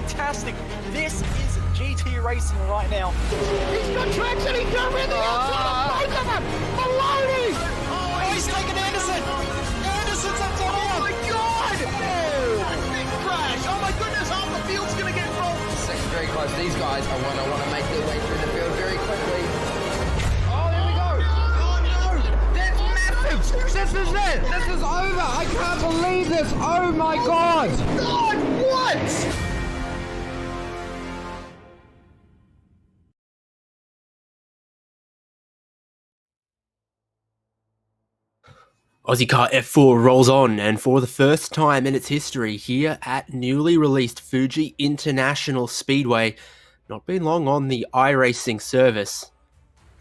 fantastic. This is GT racing right now. He's got traction, he's got really outside of both of them. Maloney! Oh, he's taken Anderson. Anderson's up to Oh my God! Big crash! Oh my goodness, half the field's going to get rolled. Second very close. These guys are want to make their way through the field very quickly. Oh, there we go. Oh no! That's massive. This is it. This is over. I can't believe this. Oh my God! God, what? Ozicar F4 rolls on, and for the first time in its history here at newly released Fuji International Speedway, not been long on the iRacing service.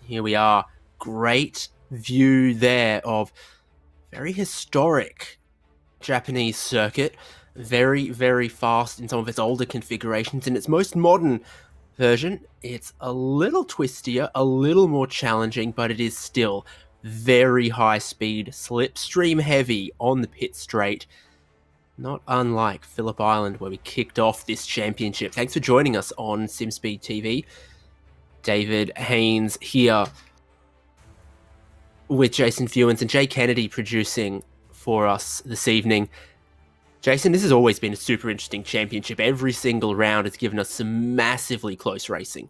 Here we are, great view there of very historic Japanese circuit, very, very fast in some of its older configurations. In its most modern version, it's a little twistier, a little more challenging, but it is still very high speed, slipstream heavy on the pit straight. Not unlike Phillip Island, where we kicked off this championship. Thanks for joining us on Simspeed TV. David Haynes here with Jason Fewens and Jay Kennedy producing for us this evening. Jason, this has always been a super interesting championship. Every single round has given us some massively close racing.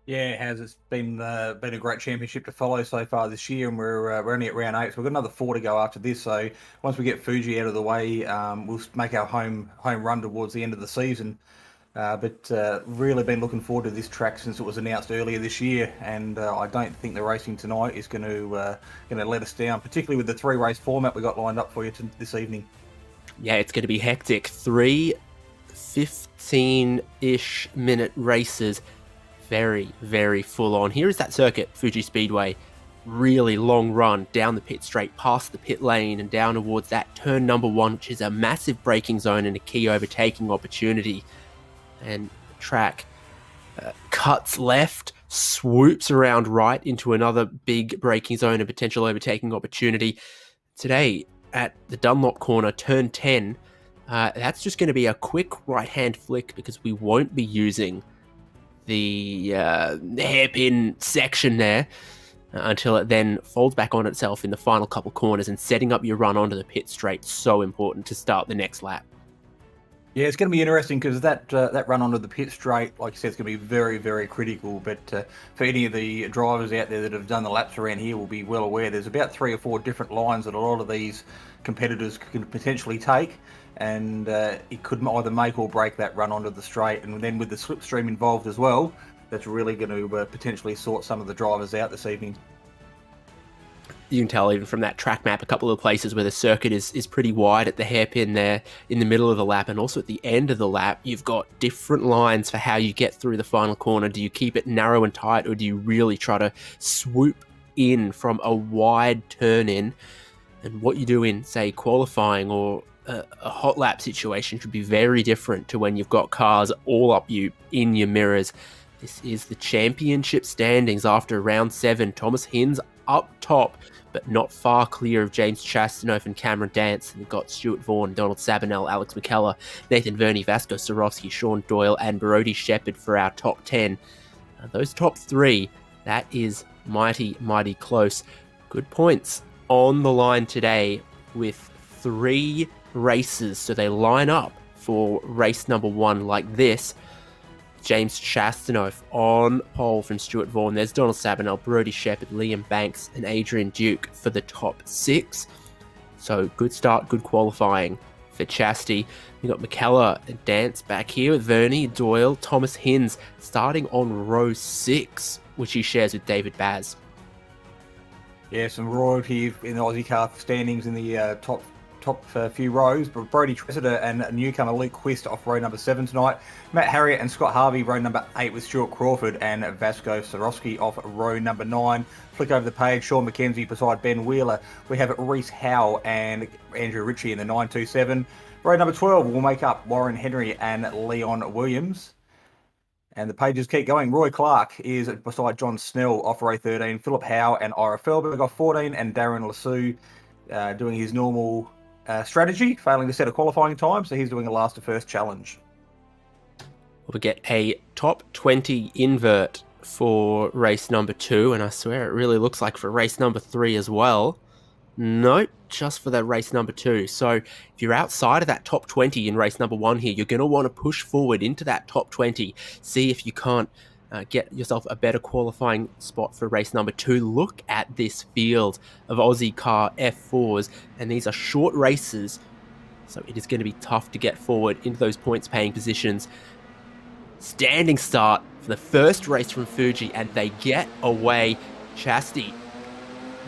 Yeah, it has. It's been a great championship to follow so far this year, and we're only at round 8, so we've got another 4 to go after this. So once we get Fuji out of the way, we'll make our home run towards the end of the season. But really been looking forward to this track since it was announced earlier this year, and I don't think the racing tonight is going to let us down, particularly with the 3-race format we got lined up for you this evening. Yeah, it's going to be hectic. 3 15-ish minute races. Very, very full on. Here is that circuit, Fuji Speedway. Really long run down the pit straight, past the pit lane and down towards that turn number 1, which is a massive braking zone and a key overtaking opportunity. And the track cuts left, swoops around right into another big braking zone and potential overtaking opportunity. Today, at the Dunlop corner, turn 10, that's just going to be a quick right-hand flick because we won't be using the hairpin section there until it then folds back on itself in the final couple corners, and setting up your run onto the pit straight so important to start the next lap. Yeah, it's going to be interesting because that run onto the pit straight, like you said, it's going to be very, very critical. But for any of the drivers out there that have done the laps around here will be well aware there's about 3 or 4 different lines that a lot of these competitors can potentially take, and it could either make or break that run onto the straight. And then with the slipstream involved as well, that's really going to potentially sort some of the drivers out this evening. You can tell even from that track map a couple of places where the circuit is pretty wide at the hairpin there in the middle of the lap, and also at the end of the lap you've got different lines for how you get through the final corner. Do you keep it narrow and tight, or do you really try to swoop in from a wide turn in? And what you do in, say, qualifying or a hot lap situation should be very different to when you've got cars all up you in your mirrors. This is the championship standings after round 7. Thomas Hinz up top, but not far clear of James Chastanoff and Cameron Dance. And we've got Stuart Vaughan, Donald Sabinell, Alex McKellar, Nathan Verney, Vasco Sorowski, Sean Doyle, and Brody Shepherd for our top 10. Those top 3, that is mighty, mighty close. Good points on the line today with 3 races, so they line up for race number 1 like this. James Chastanoff on pole from Stuart Vaughan. There's Donald Sabinell, Brody Shepherd, Liam Banks, and Adrian Duke for the top 6. So good start, good qualifying for Chasty. We got McKellar and Dance back here with Verney, Doyle, Thomas Hinz starting on row 6, which he shares with David Baz. Yeah, some royalty in the Aussie car standings in the top few rows, but Brody Tressida and newcomer Luke Quist off row number 7 tonight. Matt Harriott and Scott Harvey row number 8 with Stuart Crawford, and Vasco Sorowski off row number 9. Flick over the page, Sean McKenzie beside Ben Wheeler. We have Reese Howe and Andrew Ritchie in the 927. Row number 12 will make up Warren Henry and Leon Williams. And the pages keep going. Roy Clark is beside John Snell off row 13. Philip Howe and Ira Felberg off 14. And Darren Lassou doing his normal strategy, failing to set a qualifying time. So he's doing a last to first challenge. We get a top 20 invert for race number 2, and I swear it really looks like for race number 3 as well. Nope, just for that race number 2. So if you're outside of that top 20 in race number 1 here, you're going to want to push forward into that top 20, see if you can't get yourself a better qualifying spot for race number 2. Look at this field of Ozicar F4s, and these are short races, so it is going to be tough to get forward into those points paying positions. Standing start for the first race from Fuji, and they get away. Chastity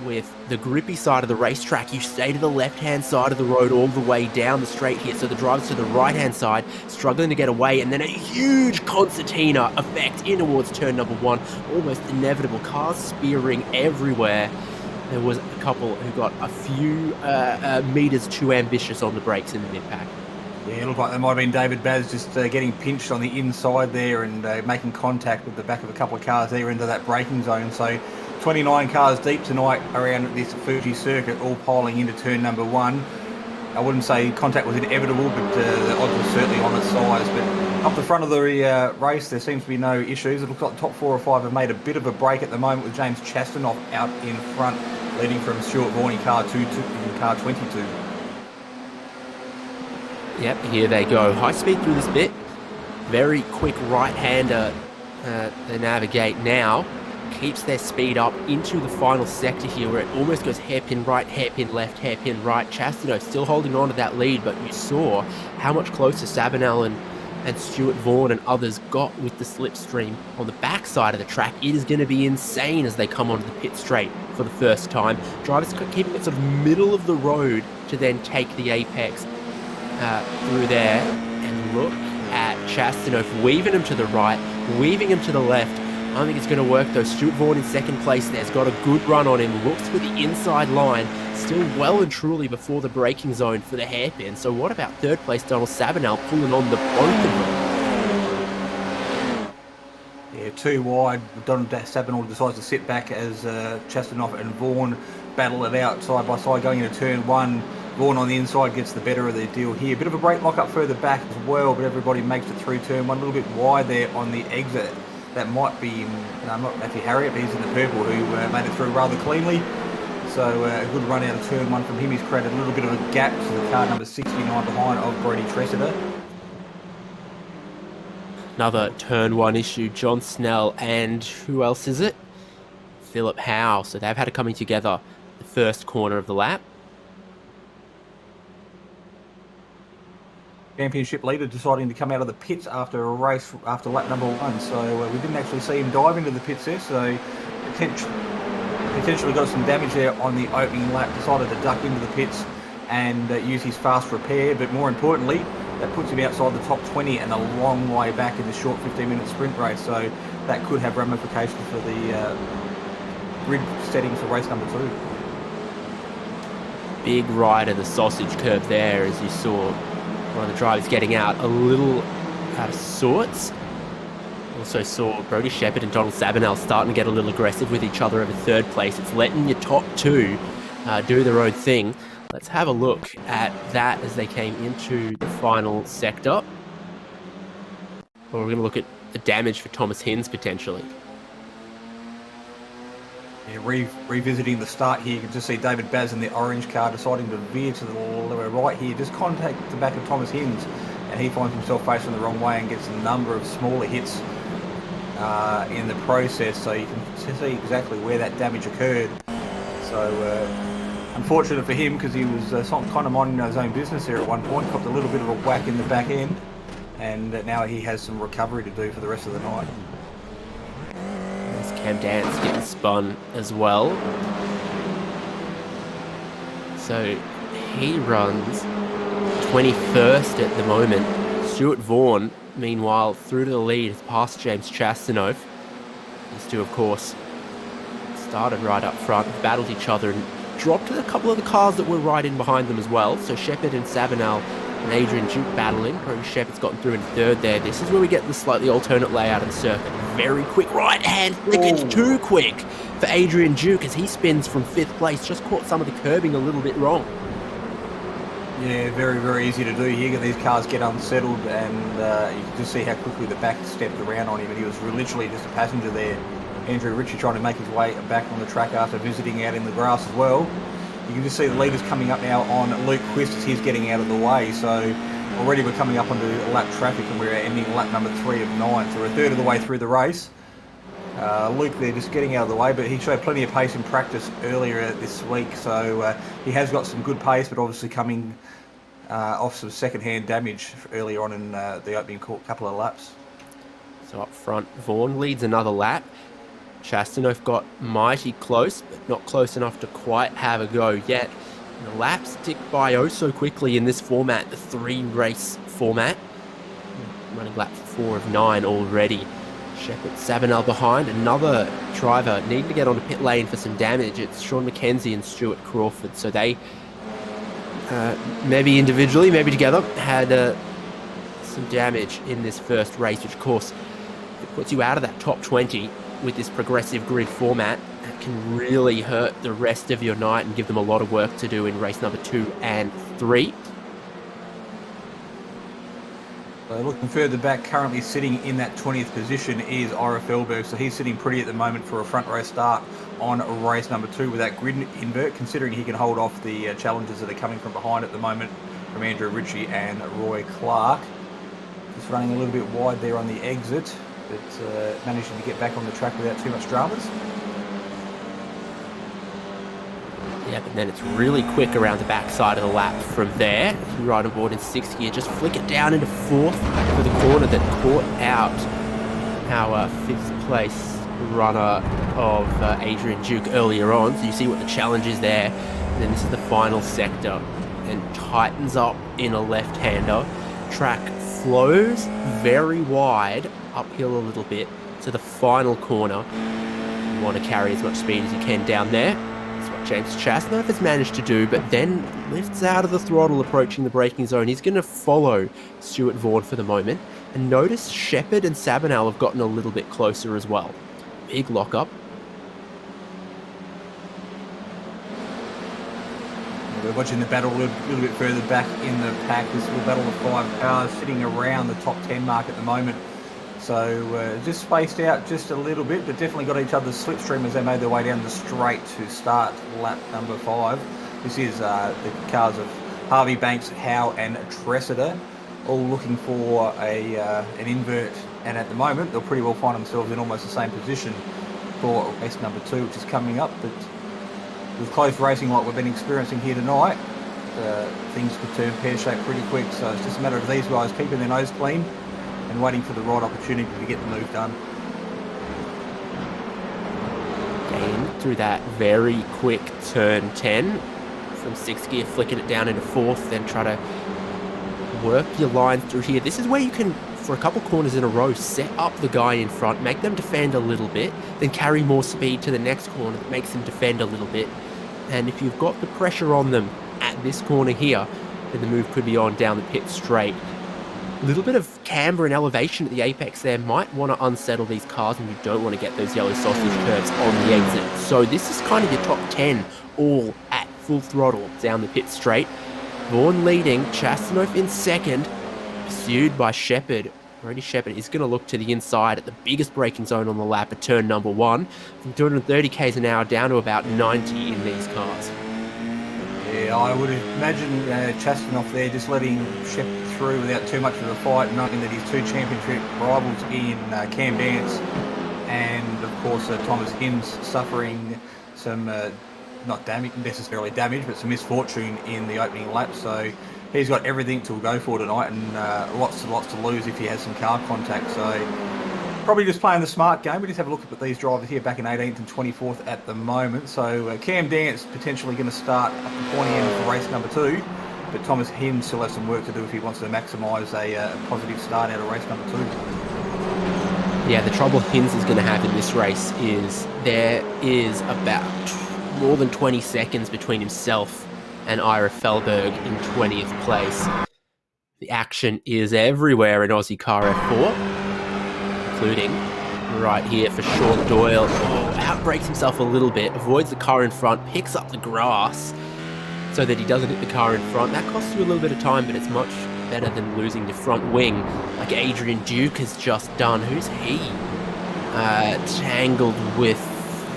with the grippy side of the racetrack. You stay to the left-hand side of the road all the way down the straight here, so the drivers to the right-hand side struggling to get away, and then a huge concertina effect in towards turn number 1. Almost inevitable. Cars spearing everywhere. There was a couple who got a few meters too ambitious on the brakes in the mid-pack. Yeah, it looked like there might have been David Baz just getting pinched on the inside there and making contact with the back of a couple of cars there into that braking zone. So 29 cars deep tonight around this Fuji circuit, all piling into turn number 1. I wouldn't say contact was inevitable, but the odds were certainly on its side. But up the front of the race, there seems to be no issues. It looks like the top 4 or 5 have made a bit of a break at the moment, with James Chastanoff out in front, leading from Stuart Vaughan in car 22. Yep, here they go. High speed through this bit. Very quick right-hander they navigate now. Keeps their speed up into the final sector here, where it almost goes hairpin right, hairpin left, hairpin right. Chastano still holding on to that lead, but you saw how much closer Sabanel and Stuart Vaughan and others got with the slipstream on the backside of the track. It is going to be insane as they come onto the pit straight for the first time. Drivers keeping it sort of middle of the road to then take the apex through there. And look at Chastanoff weaving him to the right, weaving him to the left. I don't think it's going to work though. Stuart Vaughan in second place there's got a good run on him. Looks for the inside line. Still well and truly before the braking zone for the hairpin. So what about third place Donald Sabanel pulling on the both of them? Yeah, too wide. Donald Sabanel decides to sit back as Chastanoff and Vaughan battle it out side by side going into turn 1. Vaughan on the inside gets the better of the deal here. Bit of a brake lock up further back as well, but everybody makes it through turn 1. A little bit wide there on the exit. That might be, not Matthew Harriet, but he's in the purple, who made it through rather cleanly. So a good run out of turn 1 from him. He's created a little bit of a gap to the car number 69 behind of Brody Tressida. Another turn 1 issue. John Snell and who else is it? Philip Howe. So they've had it coming together the first corner of the lap. Championship leader deciding to come out of the pits after a race after lap number 1, so we didn't actually see him dive into the pits there, so potentially got some damage there on the opening lap. Decided to duck into the pits and use his fast repair, but more importantly that puts him outside the top 20 and a long way back in the short 15-minute sprint race, so that could have ramifications for the grid settings for race number 2. Big ride of the sausage curve there, as you saw. One of the drivers getting out a little out of sorts. Also saw Brody Shepherd and Donald Sabanel starting to get a little aggressive with each other over third place. It's letting your top 2 do their own thing. Let's have a look at that as they came into the final sector. Or we're going to look at the damage for Thomas Hinds potentially. Yeah, revisiting the start here, you can just see David Baz in the orange car deciding to veer to the right here, just contact the back of Thomas Hinds, and he finds himself facing the wrong way and gets a number of smaller hits in the process, so you can see exactly where that damage occurred. So unfortunate for him, because he was kind of minding his own business there at one point, copped a little bit of a whack in the back end, and now he has some recovery to do for the rest of the night. Cam Dance getting spun as well. So he runs 21st at the moment. Stuart Vaughan, meanwhile, through to the lead, has passed James Chastanoff. These two, of course, started right up front, battled each other, and dropped a couple of the cars that were right in behind them as well. So Shepherd and Sabanel and Adrian Duke battling. Brody Shepherd's gotten through in third there. This is where we get the slightly alternate layout of the circuit. Very quick right hand flick. It's too quick for Adrian Duke as he spins from 5th place. Just caught some of the curbing a little bit wrong. Yeah, very, very easy to do here. Get these cars get unsettled, and you can just see how quickly the back stepped around on him, and he was literally just a passenger there. Andrew Ritchie trying to make his way back on the track after visiting out in the grass as well. You can just see the leaders coming up now on Luke Quist as he's getting out of the way. So already we're coming up onto lap traffic, and we're ending lap number 3 of 9. So we're a third of the way through the race. Luke there just getting out of the way, but he showed plenty of pace in practice earlier this week, so he has got some good pace, but obviously coming off some second-hand damage earlier on in the opening couple of laps. So up front, Vaughan leads another lap. Chastanov got mighty close, but not close enough to quite have a go yet. And the laps tick by oh so quickly in this format, the 3-race format. Running lap 4 of 9 already. Shepherd, Sabanel behind, another driver needing to get onto pit lane for some damage. It's Sean McKenzie and Stuart Crawford. So they, maybe individually, maybe together, had some damage in this first race, which of course, if it puts you out of that top 20 with this progressive grid format, that can really hurt the rest of your night and give them a lot of work to do in race number 2 and 3. So looking further back, currently sitting in that 20th position is Ira Felberg. So he's sitting pretty at the moment for a front row start on race number 2 with that grid invert, considering he can hold off the challenges that are coming from behind at the moment from Andrew Ritchie and Roy Clark. Just running a little bit wide there on the exit, but managing to get back on the track without too much dramas. Yeah, but then it's really quick around the backside of the lap from there. Right on board in 6th gear, just flick it down into 4th for the corner that caught out our 5th place runner of Adrian Duke earlier on. So you see what the challenge is there. And then this is the final sector and tightens up in a left-hander. Track flows very wide, uphill a little bit to the final corner. You want to carry as much speed as you can down there. James Chastanov has managed to do, but then lifts out of the throttle approaching the braking zone. He's going to follow Stuart Vaughan for the moment. And notice Shepherd and Sabanel have gotten a little bit closer as well. Big lockup. We're watching the battle a little bit further back in the pack. This will battle of 5 cars sitting around the top 10 mark at the moment. So just spaced out just a little bit, but definitely got each other's slipstream as they made their way down the straight to start lap number 5. This is the cars of Harvey, Banks, Howe and Tressida, all looking for an invert, and at the moment they'll pretty well find themselves in almost the same position for race number 2, which is coming up. But with close racing like we've been experiencing here tonight, things could turn pear-shaped pretty quick, so it's just a matter of these guys keeping their nose clean and waiting for the right opportunity to get the move done. Gain through that very quick turn 10 from 6th gear, flicking it down into 4th, then try to work your line through here. This is where you can, for a couple corners in a row, set up the guy in front, make them defend a little bit, then carry more speed to the next corner that makes them defend a little bit. And if you've got the pressure on them at this corner here, then the move could be on down the pit straight. A little bit of camber and elevation at the apex there might want to unsettle these cars, and you don't want to get those yellow sausage curves on the exit. So this is kind of your top 10 all at full throttle down the pit straight. Vaughan leading, Chastanov in 2nd, pursued by Shepherd. Brody Shepherd is going to look to the inside at the biggest braking zone on the lap at turn number 1, from 230 k's an hour down to about 90 in these cars. Yeah, I would imagine Chastanov there just letting Shepherd through without too much of a fight, knowing that his 2 championship rivals in Cam Dance and, of course, Thomas Hinds suffering some, not necessarily damage, but some misfortune in the opening lap. So he's got everything to go for tonight, and lots to lose if he has some car contact. So probably just playing the smart game. We just have a look at these drivers here back in 18th and 24th at the moment. So Cam Dance potentially going to start up the pointy end for race number 2. But Thomas Hinds still has some work to do if he wants to maximise a positive start out of race number 2. Yeah, the trouble Hinds is going to have in this race is there is about more than 20 seconds between himself and Ira Felberg in 20th place. The action is everywhere in Ozicar F4, including right here for Sean Doyle. Oh, outbrakes himself a little bit, avoids the car in front, picks up the grass. so that he doesn't hit the car in front. That costs you a little bit of time, but it's much better than losing your front wing like Adrian Duke has just done. Who's he? Tangled with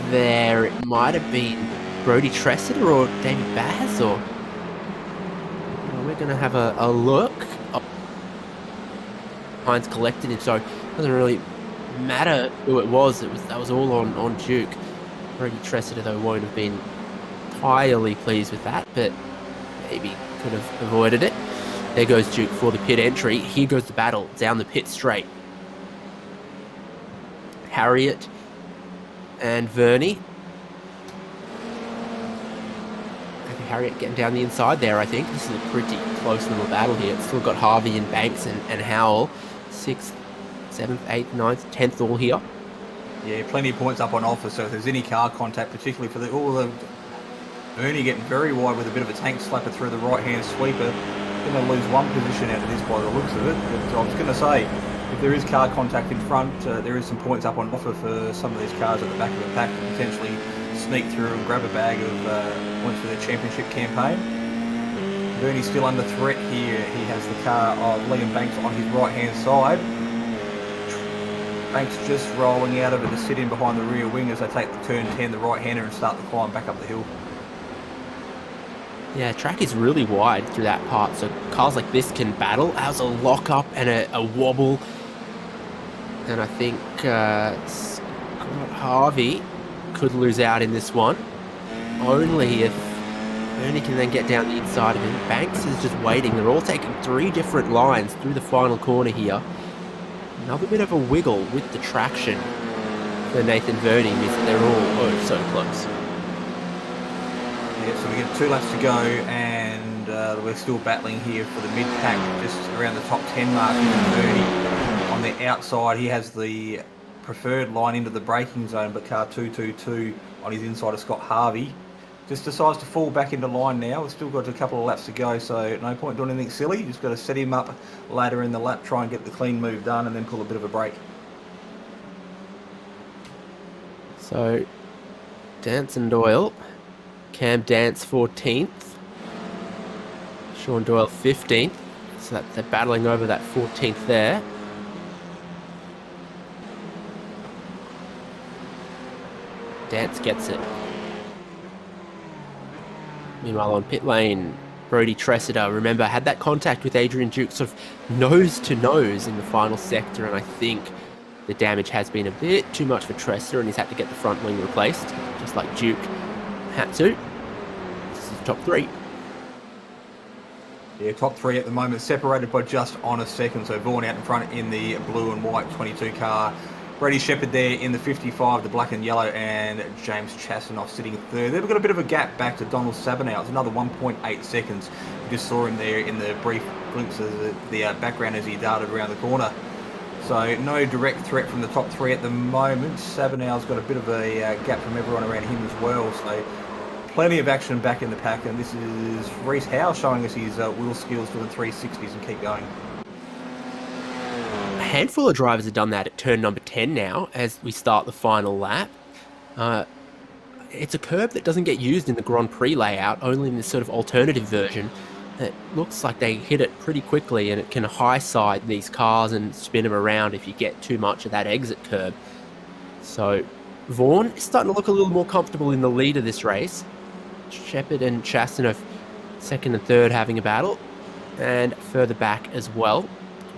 there. It might have been Brody Tressiter or David Baz, or we're going to have a look. Hines collected him, so it doesn't really matter who it was. That was all on Duke. Brody Tressiter, though, won't have been entirely pleased with that, but maybe could have avoided it. There goes Duke for the pit entry. Here goes the battle down the pit straight. Harriet and Vernie. Harriet getting down the inside there, I think. This is a pretty close little battle here. It's still got Harvey and Banks and Howell. 6th, 7th, 8th, 9th, 10th all here. Yeah, plenty of points up on offer, so if there's any car contact, particularly for Ernie getting very wide with a bit of a tank slapper through the right-hand sweeper, going to lose one position out of this by the looks of it. But I was going to say, if there is car contact in front, there is some points up on offer for some of these cars at the back of the pack to potentially sneak through and grab a bag of points for their championship campaign. Bernie's still under threat here. He has the car of Liam Banks on his right-hand side. Banks just rolling out of it to sit in behind the rear wing as they take the turn 10, the right-hander, and start the climb back up the hill. Yeah, track is really wide through that part, so cars like this can battle. How's a lock-up and a wobble. And I think Scott Harvey could lose out in this one. Only if Ernie can then get down the inside of him. Banks is just waiting. They're all taking 3 different lines through the final corner here. Another bit of a wiggle with the traction for Nathan Vernie, means that they're all so close. Yeah, so we get 2 laps to go, and we're still battling here for the mid-pack, just around the top 10 mark. Vernie on the outside, he has the preferred line into the braking zone, but car 222 on his inside of Scott Harvey just decides to fall back into line now. We've still got a couple of laps to go, so no point doing anything silly. You just got to set him up later in the lap, try and get the clean move done, and then pull a bit of a break. So, Dance and Doyle. Cam Dance 14th. Sean Doyle 15th. So they're battling over that 14th there. Dance gets it. Meanwhile, on pit lane, Brody Tressiter, remember, had that contact with Adrian Duke sort of nose to nose in the final sector, and I think the damage has been a bit too much for Tressiter, and he's had to get the front wing replaced, just like Duke had to. This is top 3. Yeah, top 3 at the moment, separated by just on a second. So Vaughan out in front in the blue and white 22 car. Brady Shepherd there in the 55, the black and yellow, and James Chasanoff sitting 3rd. They've got a bit of a gap back to Donald Sabinow. It's another 1.8 seconds. We just saw him there in the brief glimpse of the background as he darted around the corner. So no direct threat from the top 3 at the moment. Sabinow's got a bit of a gap from everyone around him as well. So plenty of action back in the pack, and this is Reece Howe showing us his wheel skills doing 360s and keep going. A handful of drivers have done that at turn number 10 now as we start the final lap. It's a curb that doesn't get used in the Grand Prix layout, only in this sort of alternative version. It looks like they hit it pretty quickly, and it can high side these cars and spin them around if you get too much of that exit curb. So Vaughan is starting to look a little more comfortable in the lead of this race. Shepherd and Chasanoff 2nd and 3rd having a battle, and further back as well.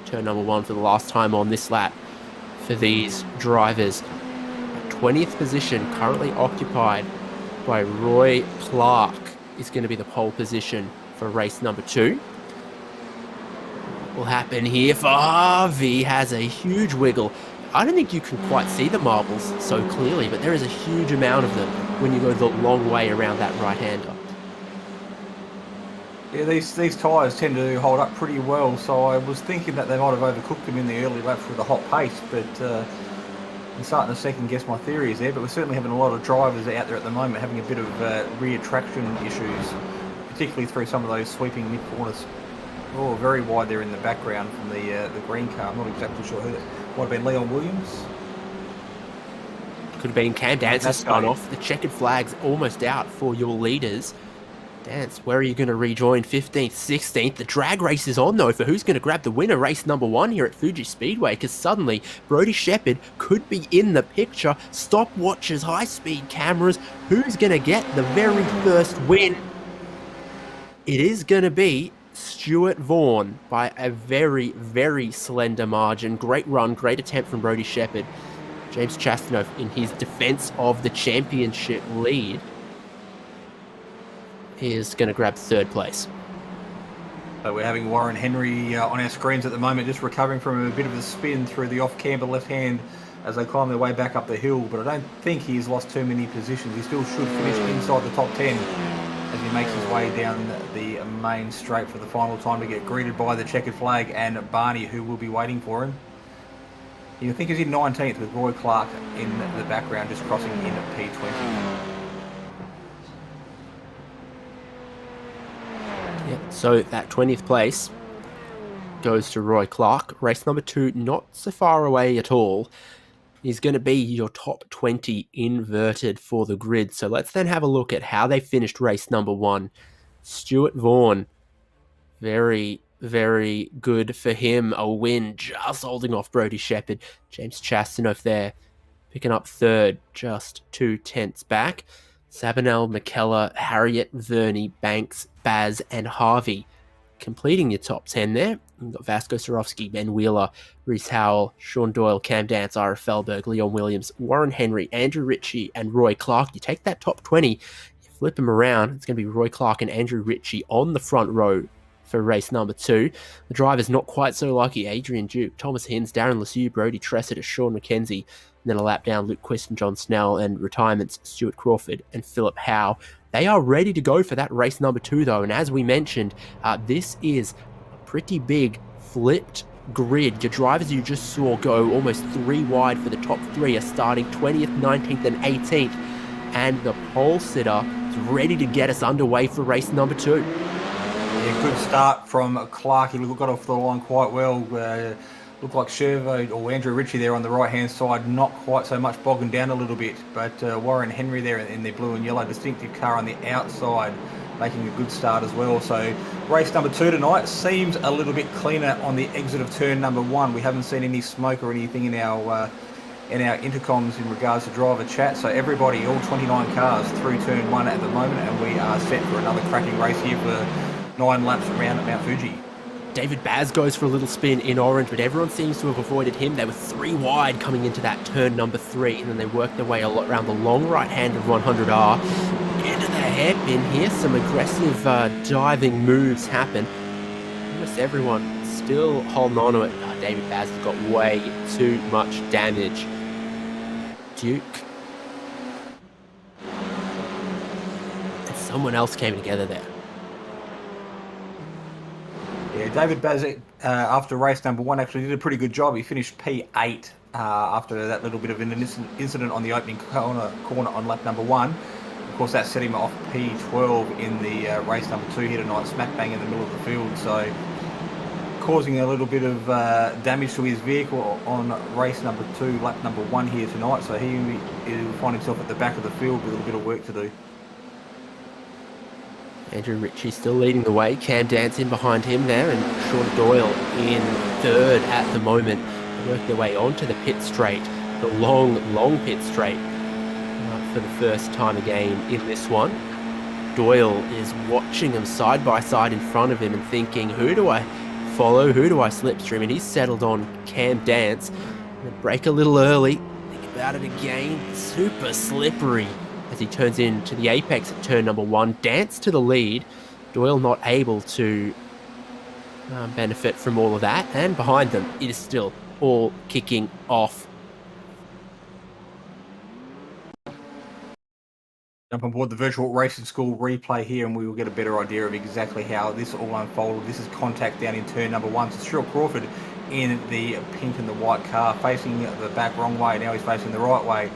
Turn number 1 for the last time on this lap for these drivers. 20th position currently occupied by Roy Clark is going to be the pole position for race number 2. What will happen here for Harvey? Has a huge wiggle. I don't think you can quite see the marbles so clearly, but there is a huge amount of them when you go the long way around that right-hander. Yeah, these tyres tend to hold up pretty well, so I was thinking that they might have overcooked them in the early laps with a hot pace, but I'm starting to second guess my theories there. But we're certainly having a lot of drivers out there at the moment having a bit of rear traction issues, particularly through some of those sweeping mid-corners. Oh, very wide there in the background from the green car. I'm not exactly sure who that might have been. Leon Williams? Could have been Cam Dance has gone off. The checkered flag's almost out for your leaders. Dance, where are you going to rejoin? 15th, 16th. The drag race is on, though, for who's going to grab the winner, race number 1 here at Fuji Speedway, because suddenly Brodie Shepherd could be in the picture. Stopwatches, high-speed cameras. Who's going to get the very first win? It is going to be Stuart Vaughan by a very, very slender margin. Great run, great attempt from Brodie Shepherd. James Chastanoff in his defense of the championship lead is going to grab 3rd place. So we're having Warren Henry on our screens at the moment, just recovering from a bit of a spin through the off-camber left hand as they climb their way back up the hill. But I don't think he's lost too many positions. He still should finish inside the top 10 as he makes his way down the main straight for the final time to get greeted by the checkered flag and Barney, who will be waiting for him. You think he's in 19th with Roy Clark in the background, just crossing in at P20. So that 20th place goes to Roy Clark. Race number 2, not so far away at all. He's going to be your top 20 inverted for the grid. So let's then have a look at how they finished race number 1. Stuart Vaughan, very, very good for him. A win, just holding off Brodie Shepherd. James Chastanoff there, picking up 3rd, just 2 tenths back. Sabanel, McKellar, Harriet, Verney, Banks, Baz, and Harvey completing your top 10 there. You've got Vasco Sorofsky, Ben Wheeler, Reese Howell, Sean Doyle, Cam Dance, Ira Felberg, Leon Williams, Warren Henry, Andrew Ritchie, and Roy Clark. You take that top 20, you flip them around, it's going to be Roy Clark and Andrew Ritchie on the front row for race number 2. The drivers not quite so lucky. Adrian Duke, Thomas Hinds, Darren Lesueur, Brodie Tressiter, Sean McKenzie. And then a lap down, Luke Quist and John Snell, and retirements, Stuart Crawford and Philip Howe. They are ready to go for that race number 2, though. And as we mentioned, this is a pretty big flipped grid. Your drivers you just saw go almost 3 wide for the top 3 are starting 20th, 19th, and 18th. And the pole sitter is ready to get us underway for race number 2. Yeah, good start from Clark. He got off the line quite well. Looked like Shervo or Andrew Ritchie there on the right-hand side, not quite so much bogging down a little bit. But Warren Henry there in their blue and yellow distinctive car on the outside, making a good start as well. So race number 2 tonight seems a little bit cleaner on the exit of turn number 1. We haven't seen any smoke or anything in our intercoms in regards to driver chat. So everybody, all 29 cars through turn 1 at the moment, and we are set for another cracking race here for 9 laps around at Mount Fuji. David Baz goes for a little spin in orange, but everyone seems to have avoided him. They were 3 wide coming into that turn number 3, and then they worked their way a lot around the long right hand of 100R. Into the hairpin here, some aggressive diving moves happen. Almost everyone still holding on to it. David Baz has got way too much damage. Duke. And someone else came together there. Yeah, David Baz, after race number 1, actually did a pretty good job. He finished P8 after that little bit of an incident on the opening corner on lap number 1. Of course, that set him off P12 in the race number 2 here tonight, smack bang in the middle of the field. So, causing a little bit of damage to his vehicle on race number 2, lap number 1 here tonight. So he'll find himself at the back of the field with a little bit of work to do. Andrew Ritchie still leading the way. Cam Dance in behind him there, and Sean Doyle in 3rd at the moment. They work their way onto the pit straight, the long pit straight for the first time again in this one. Doyle is watching them side by side in front of him and thinking, who do I follow? Who do I slipstream? And he's settled on Cam Dance. And break a little early. Think about it again. Super slippery as he turns into the apex at turn number 1. Dance to the lead. Doyle not able to benefit from all of that. And behind them, it is still all kicking off. Jump on board the virtual racing school replay here, and we will get a better idea of exactly how this all unfolded. This is contact down in turn number 1. So Stuart Crawford in the pink and the white car, facing the back wrong way. Now he's facing the right way.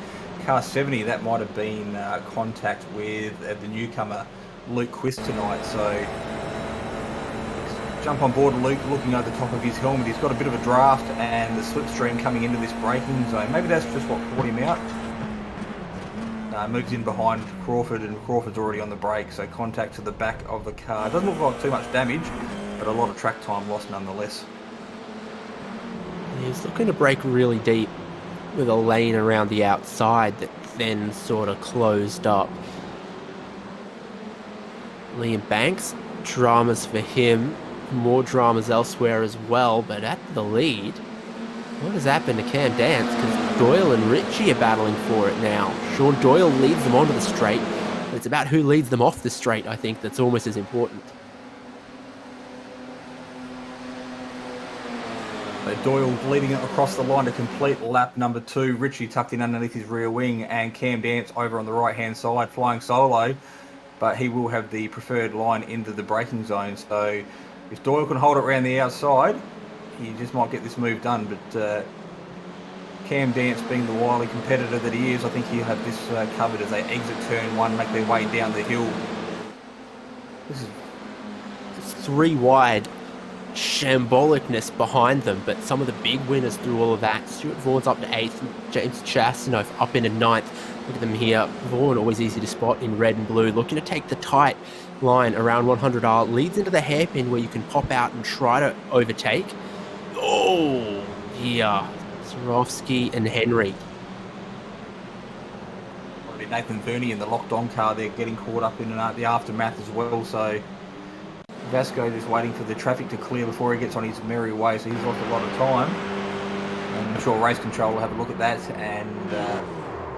Car 70, that might have been contact with the newcomer Luke Quist tonight. So jump on board Luke, looking over the top of his helmet. He's got a bit of a draft and the slipstream coming into this braking zone. Maybe that's just what caught him out. moves in behind Crawford, and Crawford's already on the brake, so contact to the back of the car. Doesn't look like too much damage, but a lot of track time lost nonetheless. He's looking to brake really deep with a lane around the outside that then sort of closed up. Liam Banks, dramas for him, more dramas elsewhere as well, but at the lead, what has happened to Cam Dance? Because Doyle and Ritchie are battling for it now. Sean Doyle leads them onto the straight, but it's about who leads them off the straight, I think, that's almost as important. So Doyle leading it across the line to complete lap number 2. Ritchie tucked in underneath his rear wing, and Cam Dance over on the right-hand side, flying solo, but he will have the preferred line into the braking zone. So if Doyle can hold it around the outside, he just might get this move done. But Cam Dance, being the wily competitor that he is, I think he'll have this covered as they exit turn 1, make their way down the hill. This is 3 wide. Shambolicness behind them, but some of the big winners through all of that. Stuart Vaughan's up to 8th, James Chastanoff up into 9th. Look at them here. Vaughan always easy to spot in red and blue, looking to take the tight line around 100R, leads into the hairpin where you can pop out and try to overtake. Oh, yeah, Swarovski and Henry. Nathan Verney in the locked-on car, they're getting caught up in the aftermath as well, so Vasco just waiting for the traffic to clear before he gets on his merry way, so he's lost a lot of time. And I'm sure Race Control will have a look at that, and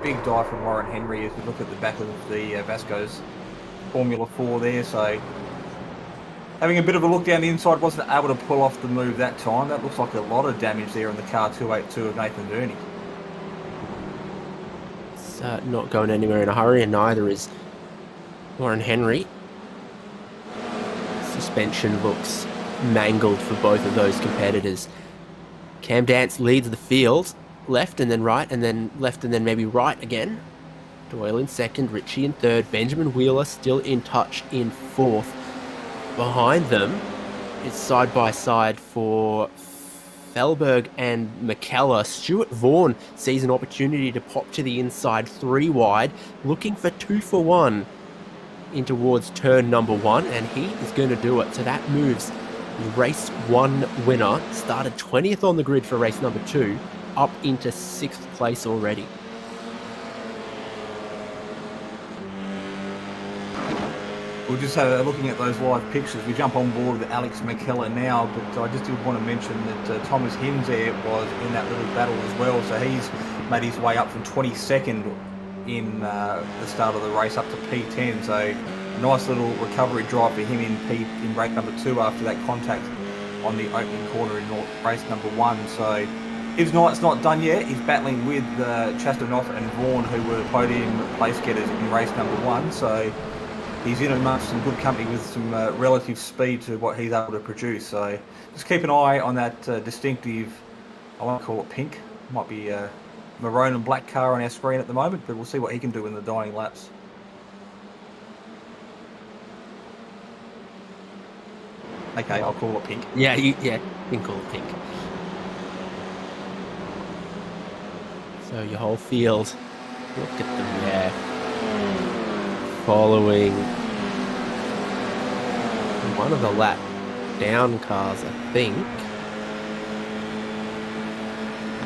big dive from Warren Henry as we look at the back of the Vasco's Formula 4 there, so having a bit of a look down the inside, wasn't able to pull off the move that time. That looks like a lot of damage there in the car 282 of Nathan Verney. It's not going anywhere in a hurry, and neither is Warren Henry. Suspension looks mangled for both of those competitors. Cam Dance leads the field, left and then right, and then left and then maybe right again. Doyle in 2nd, Ritchie in 3rd, Benjamin Wheeler still in touch in 4th. Behind them, it's side by side for Felberg and McKellar. Stuart Vaughan sees an opportunity to pop to the inside 3 wide, looking for 2 for 1 in towards turn number 1, and he is going to do it. So that moves the race 1 winner, started 20th on the grid for race number 2, up into 6th place already. We'll just looking at those live pictures. We jump on board with Alex McKellar now, but I just did want to mention that Thomas Hinds there was in that little battle as well, so he's made his way up from 22nd in the start of the race up to P10, so a nice little recovery drive for him in race number 2 after that contact on the opening corner in race number 1. So his night's not done yet. He's battling with Chastanoff and Vaughan, who were podium place getters in race number 1, so he's in amongst some good company with some relative speed to what he's able to produce. So just keep an eye on that distinctive, I won't call it pink, might be maroon and black car on our screen at the moment, but we'll see what he can do in the dying laps. Okay, I'll call it pink. Yeah, you can call it pink. So your whole field, look at them there, following one of the lap down cars, I think.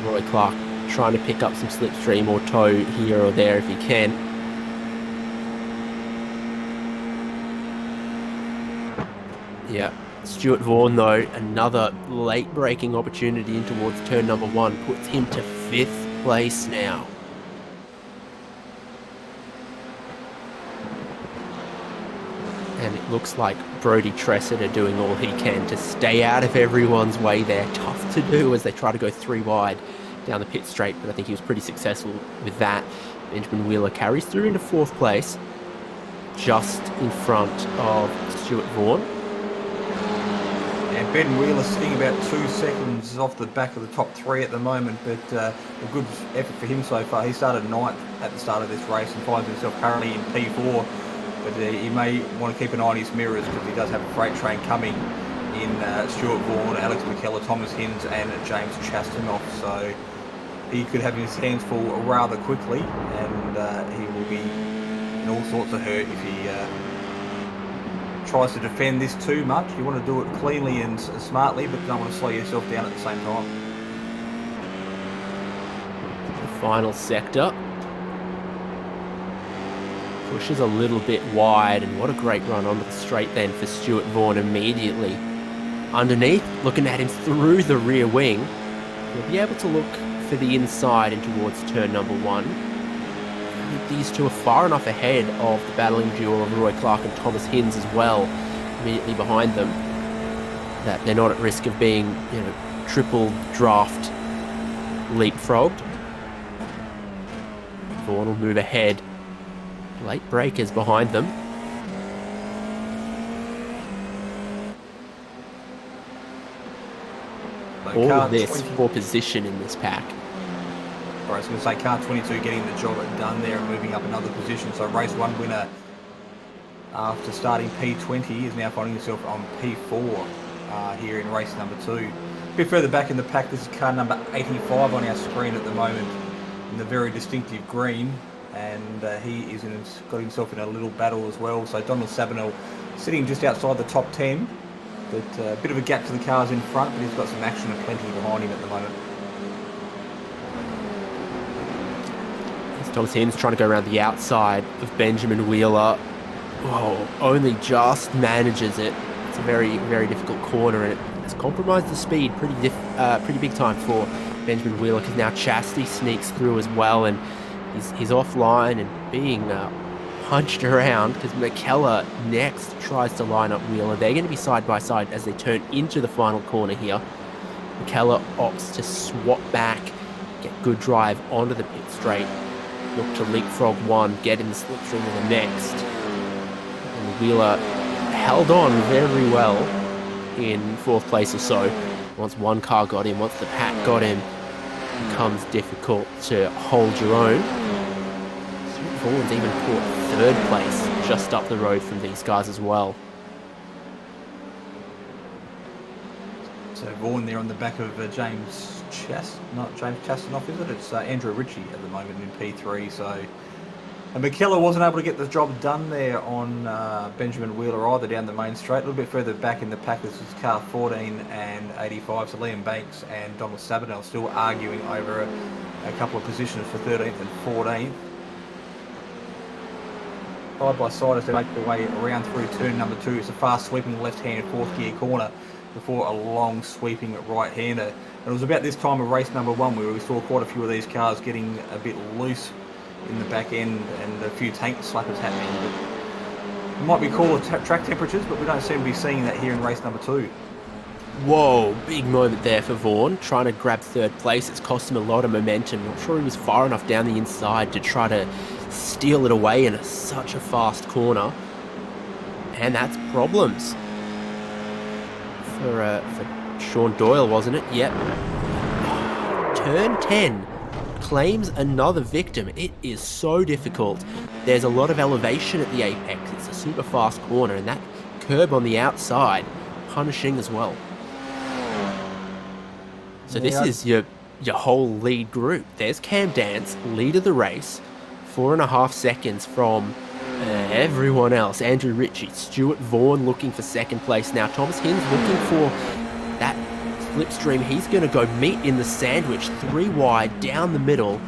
Roy Clark trying to pick up some slipstream or tow here or there if he can. Yeah, Stuart Vaughan though, another late braking opportunity in towards turn number 1, puts him to 5th place now. And it looks like Brodie Tressiter doing all he can to stay out of everyone's way there. Tough to do as they try to go 3 wide down the pit straight, but I think he was pretty successful with that. Benjamin Wheeler carries through into 4th place, just in front of Stuart Vaughan. And Ben Wheeler sitting about 2 seconds off the back of the top 3 at the moment, but a good effort for him so far. He started 9th at the start of this race and finds himself currently in P4, but he may want to keep an eye on his mirrors because he does have a freight train coming in Stuart Vaughan, Alex McKellar, Thomas Hinds and James Chastanoff. So he could have his hands full rather quickly, and he will be in all sorts of hurt if he tries to defend this too much. You want to do it cleanly and smartly, but don't want to slow yourself down at the same time. The final sector. Pushes a little bit wide, and what a great run onto the straight then for Stuart Vaughan immediately. Underneath, looking at him through the rear wing. He'll be able to look for the inside and towards turn number 1. These two are far enough ahead of the battling duo of Roy Clark and Thomas Hinds as well, immediately behind them, that they're not at risk of being, triple draft leapfrogged. Vaughan will move ahead. Late breakers behind them. All of this for position in this pack. I was going to say, car 22 getting the job done there and moving up another position. So race 1 winner after starting P20 is now finding himself on P4 here in race number 2. A bit further back in the pack, this is car number 85 on our screen at the moment in the very distinctive green. And he is got himself in a little battle as well. So Donald Sabinell sitting just outside the top 10. But a bit of a gap to the cars in front, but he's got some action and plenty behind him at the moment. Thomas Hinds trying to go around the outside of Benjamin Wheeler. Oh, only just manages it. It's a very, very difficult corner, and it has compromised the speed pretty big time for Benjamin Wheeler, because now Chastity sneaks through as well, and he's offline and being punched around, because McKellar next tries to line up Wheeler. They're going to be side by side as they turn into the final corner here. McKellar opts to swap back, get good drive onto the pit straight. Look to leapfrog one, get in the slipstream of the next. And Wheeler held on very well in 4th place or so. Once one car got him, once the pack got him, it becomes difficult to hold your own. Stuart Vaughan's even caught 3rd place just up the road from these guys as well. So Vaughan there on the back of James Chastanoff, is it? It's Andrew Ritchie at the moment in P3. So, and McKellar wasn't able to get the job done there on Benjamin Wheeler either down the main straight. A little bit further back in the pack, this is car 14 and 85. So Liam Banks and Donald Sabinell still arguing over a couple of positions for 13th and 14th. Side by side as they make their way around through turn number 2. It's a fast sweeping left-hand 4th gear corner before a long sweeping right-hander. And it was about this time of race number 1 where we saw quite a few of these cars getting a bit loose in the back end and a few tank slappers happening. But it might be cooler track temperatures, but we don't seem to be seeing that here in race number 2. Whoa, big moment there for Vaughan, trying to grab 3rd place. It's cost him a lot of momentum. Not sure he was far enough down the inside to try to steal it away in such a fast corner. And that's problems for Sean Doyle, wasn't it? Yep. Turn 10 claims another victim. It is so difficult. There's a lot of elevation at the apex. It's a super fast corner, and that curb on the outside punishing as well. So this is your whole lead group. There's Cam Dance, lead of the race, 4.5 seconds from everyone else. Andrew Ritchie, Stuart Vaughan looking for 2nd place now. Thomas Hinds looking for that slipstream. He's going to go meet in the sandwich, 3 wide down the middle.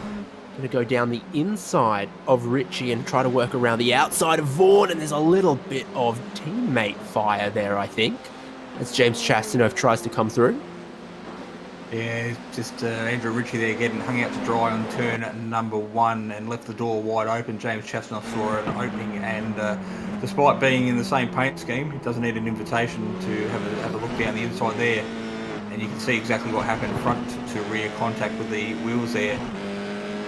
Going to go down the inside of Ritchie and try to work around the outside of Vaughan. And there's a little bit of teammate fire there, I think, as James Chastanoff tries to come through. Yeah, just Andrew Ritchie there getting hung out to dry on turn number 1 and left the door wide open. James Chastanoff saw an opening, and despite being in the same paint scheme, he doesn't need an invitation to have a look down the inside there. And you can see exactly what happened, front to rear contact with the wheels there.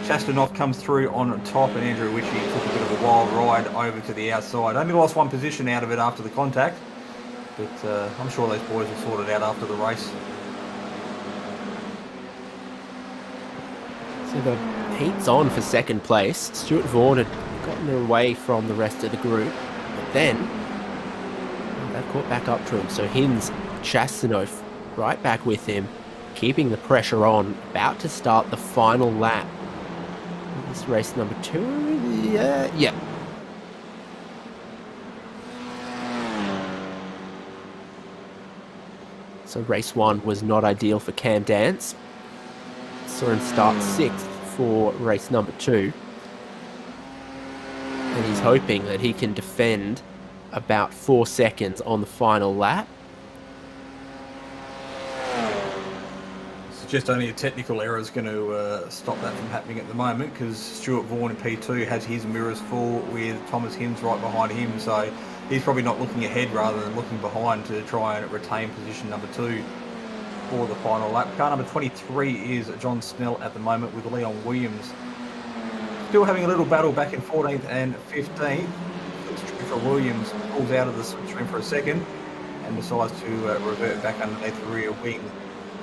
Chastanoff comes through on top, and Andrew Ritchie took a bit of a wild ride over to the outside. Only lost 1 position out of it after the contact, but I'm sure those boys will sort it out after the race. So the heat's on for 2nd place. Stuart Vaughan had gotten away from the rest of the group, but then that caught back up to him. So Hinds, Chastanoff right back with him. keeping the pressure on, about to start the final lap. This race number 2, yeah. So race 1 was not ideal for Cam Dance. Saw him start 6th for race number 2. And he's hoping that he can defend about 4 seconds on the final lap. It's just only a technical error is going to stop that from happening at the moment, because Stuart Vaughan in P2 has his mirrors full with Thomas Hinds right behind him, so he's probably not looking ahead rather than looking behind to try and retain position number 2 for the final lap. Car number 23 is John Snell at the moment with Leon Williams. Still having a little battle back in 14th and 15th. For Williams, pulls out of the slipstream for a second and decides to revert back underneath the rear wing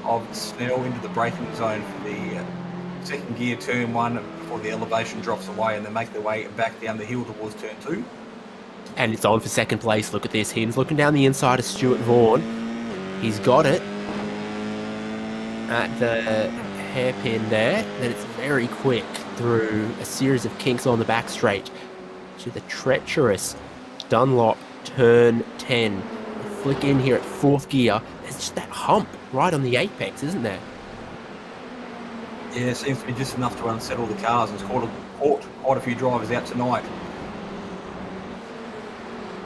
of Snell into the braking zone for the second gear turn 1 before the elevation drops away, and they make their way back down the hill towards turn 2. And it's on for second place. Look at this. Hinds looking down the inside of Stuart Vaughan. He's got it at the hairpin there. Then it's very quick through a series of kinks on the back straight to the treacherous Dunlop turn 10. Flick in here at 4th gear. There's just that hump right on the apex, isn't there? Yeah, it seems to be just enough to unsettle the cars. It's caught quite a few drivers out tonight.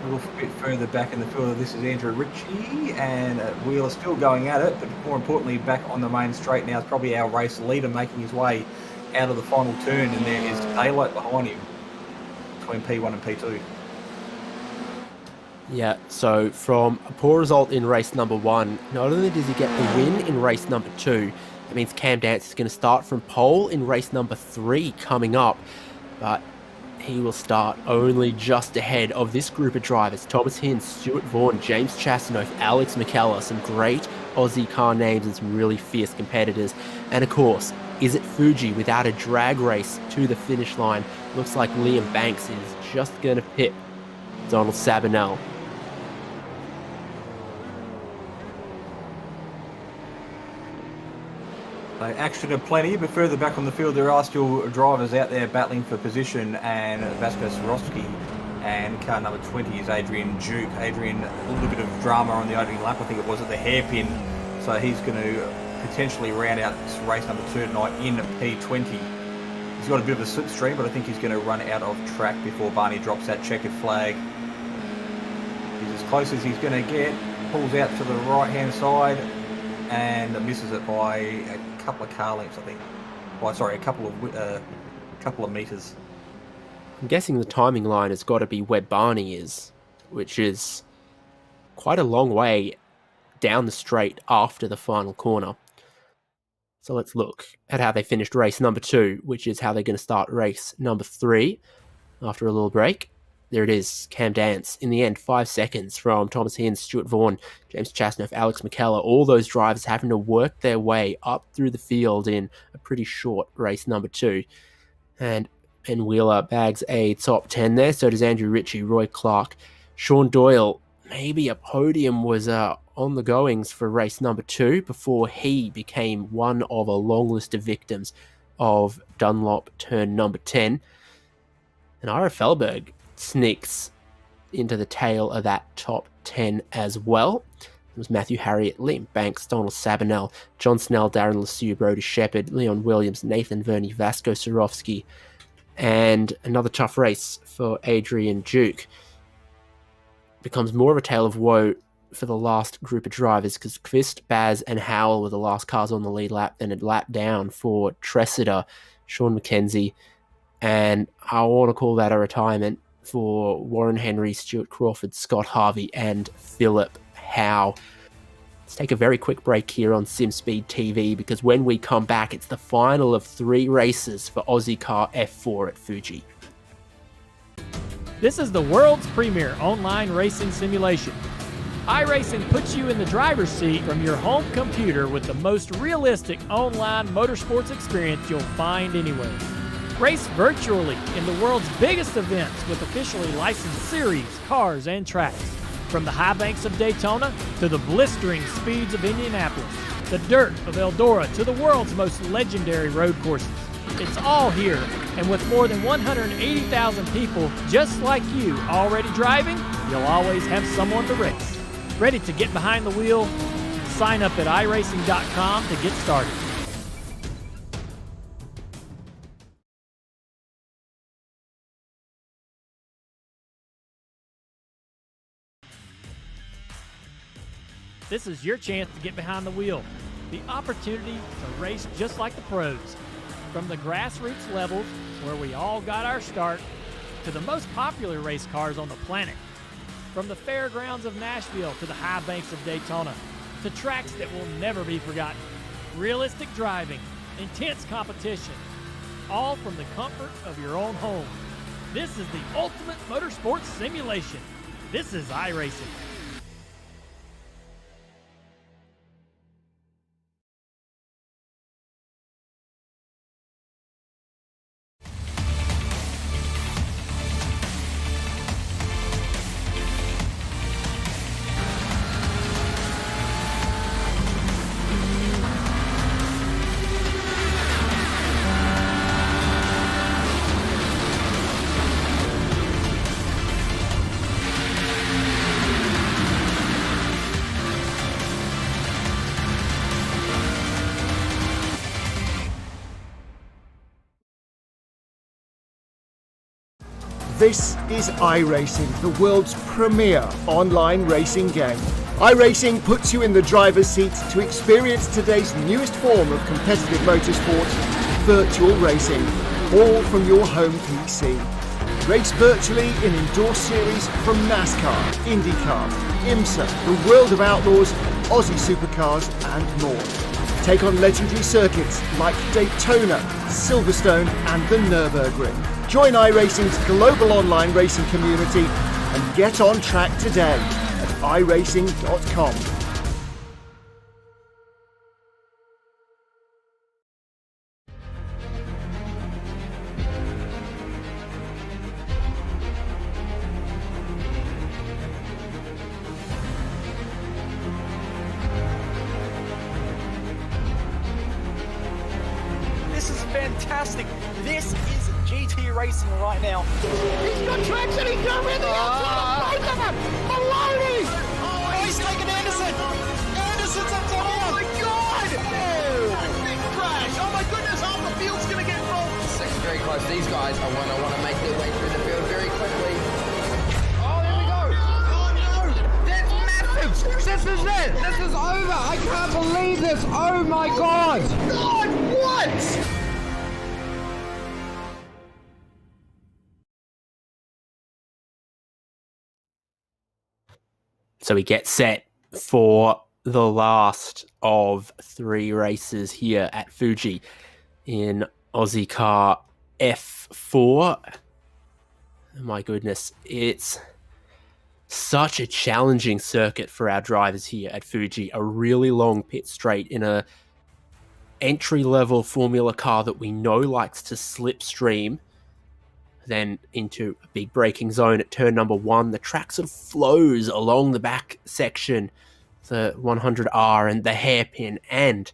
A little bit further back in the field, this is Andrew Ritchie, and Wheeler still going at it, but more importantly, back on the main straight now is probably our race leader making his way out of the final turn, and there is daylight behind him between P1 and P2. Yeah, so from a poor result in race number 1, not only does he get the win in race number 2, it means Cam Dance is going to start from pole in race number 3 coming up, but he will start only just ahead of this group of drivers: Thomas Hinds, Stuart Vaughan, James Chastanoff, Alex McKellar, some great Aussie car names and some really fierce competitors. And of course, is it Fuji without a drag race to the finish line? Looks like Liam Banks is just going to pit Donald Sabinell. Action of plenty, but further back on the field there are still drivers out there battling for position, and Vasco Swarovski, and car number 20 is Adrian Duke. Adrian, a little bit of drama on the opening lap, I think it was at the hairpin, so he's going to potentially round out this race number 2 tonight in P20. He's got a bit of a slipstream, but I think he's going to run out of track before Barney drops that checkered flag. He's as close as he's going to get, pulls out to the right hand side and misses it by a couple of car lengths, I think. Well, sorry, a couple of meters. I'm guessing the timing line has got to be where Barney is, which is quite a long way down the straight after the final corner. So let's look at how they finished race number 2, which is how they're going to start race number 3 after a little break. There it is, Cam Dance. In the end, 5 seconds from Thomas Hinds, Stuart Vaughan, James Chastanoff, Alex McKellar. All those drivers having to work their way up through the field in a pretty short race number 2. And Ben Wheeler bags a top 10 there. So does Andrew Ritchie, Roy Clark, Sean Doyle. Maybe a podium was on the goings for race number 2 before he became one of a long list of victims of Dunlop turn number 10. And Ira Felberg sneaks into the tail of that top 10 as well. It was Matthew Harriott, Liam Banks, Donald Sabinell, John Snell, Darren Lasue, Brody Shepherd, Leon Williams, Nathan Verney, Vasco Swarovski, and another tough race for Adrian Duke. Becomes more of a tale of woe for the last group of drivers, because Kvist, Baz, and Howell were the last cars on the lead lap, then a lap down for Tressida, Sean McKenzie, and I want to call that a retirement for Warren Henry, Stuart Crawford, Scott Harvey, and Philip Howe. Let's take a very quick break here on Simspeed TV, because when we come back, it's the final of 3 races for Ozicar F4 at Fuji. This is the world's premier online racing simulation. iRacing puts you in the driver's seat from your home computer with the most realistic online motorsports experience you'll find anywhere. Race virtually in the world's biggest events with officially licensed series, cars, and tracks. From the high banks of Daytona to the blistering speeds of Indianapolis, the dirt of Eldora to the world's most legendary road courses. It's all here, and with more than 180,000 people just like you already driving, you'll always have someone to race. Ready to get behind the wheel? Sign up at iRacing.com to get started. This is your chance to get behind the wheel. The opportunity to race just like the pros. From the grassroots levels, where we all got our start, to the most popular race cars on the planet. From the fairgrounds of Nashville to the high banks of Daytona, to tracks that will never be forgotten. Realistic driving, intense competition, all from the comfort of your own home. This is the ultimate motorsports simulation. This is iRacing. This is iRacing, the world's premier online racing game. iRacing puts you in the driver's seat to experience today's newest form of competitive motorsport, virtual racing, all from your home PC. Race virtually in Enduro series from NASCAR, IndyCar, IMSA, the World of Outlaws, Aussie Supercars and more. Take on legendary circuits like Daytona, Silverstone and the Nürburgring. Join iRacing's global online racing community and get on track today at iRacing.com. This is fantastic. This is GT racing right now. He's got traction. He's got everything else. Both of them. Maloney. Oh, he's taking Anderson. Anderson's up top. Oh my God. Oh, big crash. Oh my goodness. Half the field's going to get involved. Second very close. These guys I want to make their way through the field very quickly. Oh, there we go. Oh no, that's massive. This is it. This is over. I can't believe this. Oh my God. God, what? So we get set for the last of 3 races here at Fuji in Ozicar F4. My goodness, it's such a challenging circuit for our drivers here at Fuji. A really long pit straight in a entry-level Formula car that we know likes to slipstream. Then into a big braking zone at turn number 1. The track sort of flows along the back section, the 100R and the hairpin, and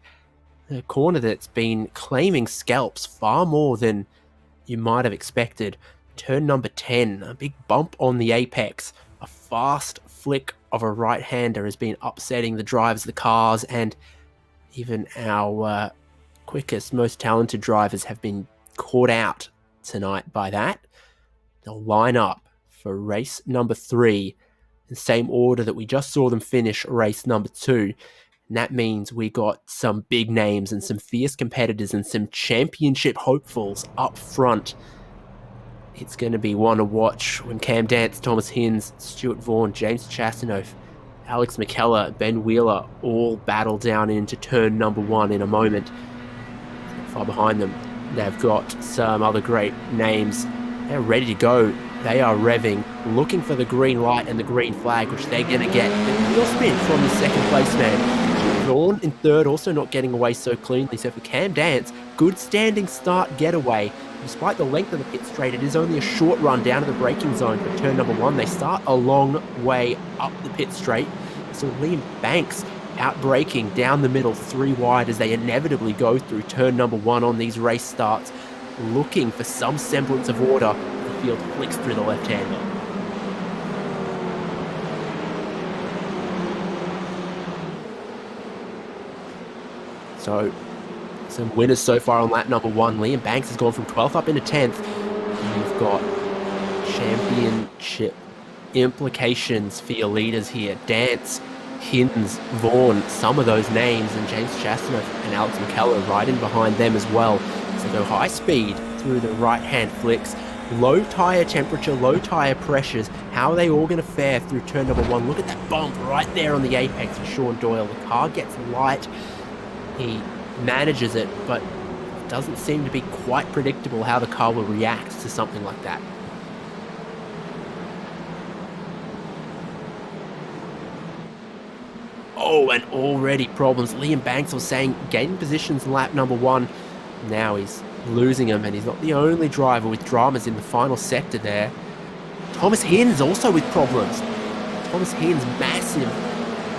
the corner that's been claiming scalps far more than you might have expected. Turn number 10, a big bump on the apex. A fast flick of a right-hander has been upsetting the drivers, the cars, and even our quickest, most talented drivers have been caught out tonight by that. They'll line up for race number 3 in the same order that we just saw them finish race number 2. And that means we got some big names and some fierce competitors and some championship hopefuls up front. It's going to be one to watch when Cam Dance, Thomas Hinz, Stuart Vaughan, James Chastanoff, Alex McKellar, Ben Wheeler all battle down into turn number 1 in a moment. Far behind them, they've got some other great names. They're ready to go. They are revving, looking for the green light and the green flag, which they're going to get. A wheel spin from the second place man. Vaughan in third, also not getting away so cleanly. So for Cam Dance, good standing start getaway. Despite the length of the pit straight, it is only a short run down to the braking zone for turn number 1. They start a long way up the pit straight. So Liam Banks out braking down the middle, 3 wide as they inevitably go through turn number 1 on these race starts, looking for some semblance of order. The field flicks through the left-hander. So, some winners so far on lap number 1. Liam Banks has gone from 12th up into 10th. You've got championship implications for your leaders here. Dance, Hins, Vaughan, some of those names, and James Chastanoff and Alex McKellar right in behind them as well. So go high speed through the right-hand flicks. Low tyre temperature, low tyre pressures. How are they all going to fare through turn number 1? Look at that bump right there on the apex for Sean Doyle. The car gets light. He manages it, but it doesn't seem to be quite predictable how the car will react to something like that. Oh, and already problems. Liam Banks was saying gaining positions in lap number 1. Now he's losing them, and he's not the only driver with dramas in the final sector there. Thomas Hins also with problems. Thomas Hins, massive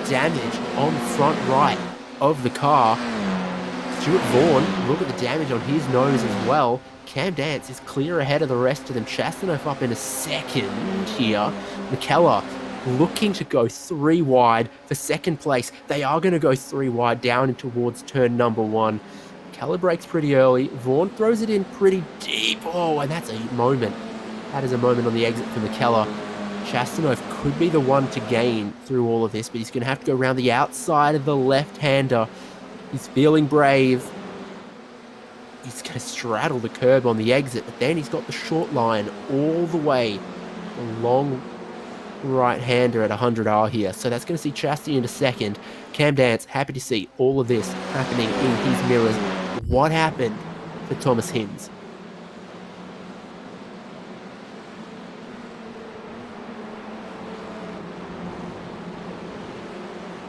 damage on the front right of the car. Stuart Vaughan, look at the damage on his nose as well. Cam Dance is clear ahead of the rest of them. Chastanoff up in a second here. McKellar looking to go 3 wide for second place. They are going to go 3 wide down and towards turn number 1. McKellar brakes pretty early. Vaughan throws it in pretty deep. Oh, and that's a moment. That is a moment on the exit for McKellar. Chastanoff could be the one to gain through all of this, but he's going to have to go around the outside of the left-hander. He's feeling brave. He's going to straddle the curb on the exit, but then he's got the short line all the way. The long right-hander at 100R here. So that's going to see Chastity into second. Cam Dance, happy to see all of this happening in his mirrors. What happened for Thomas Hins?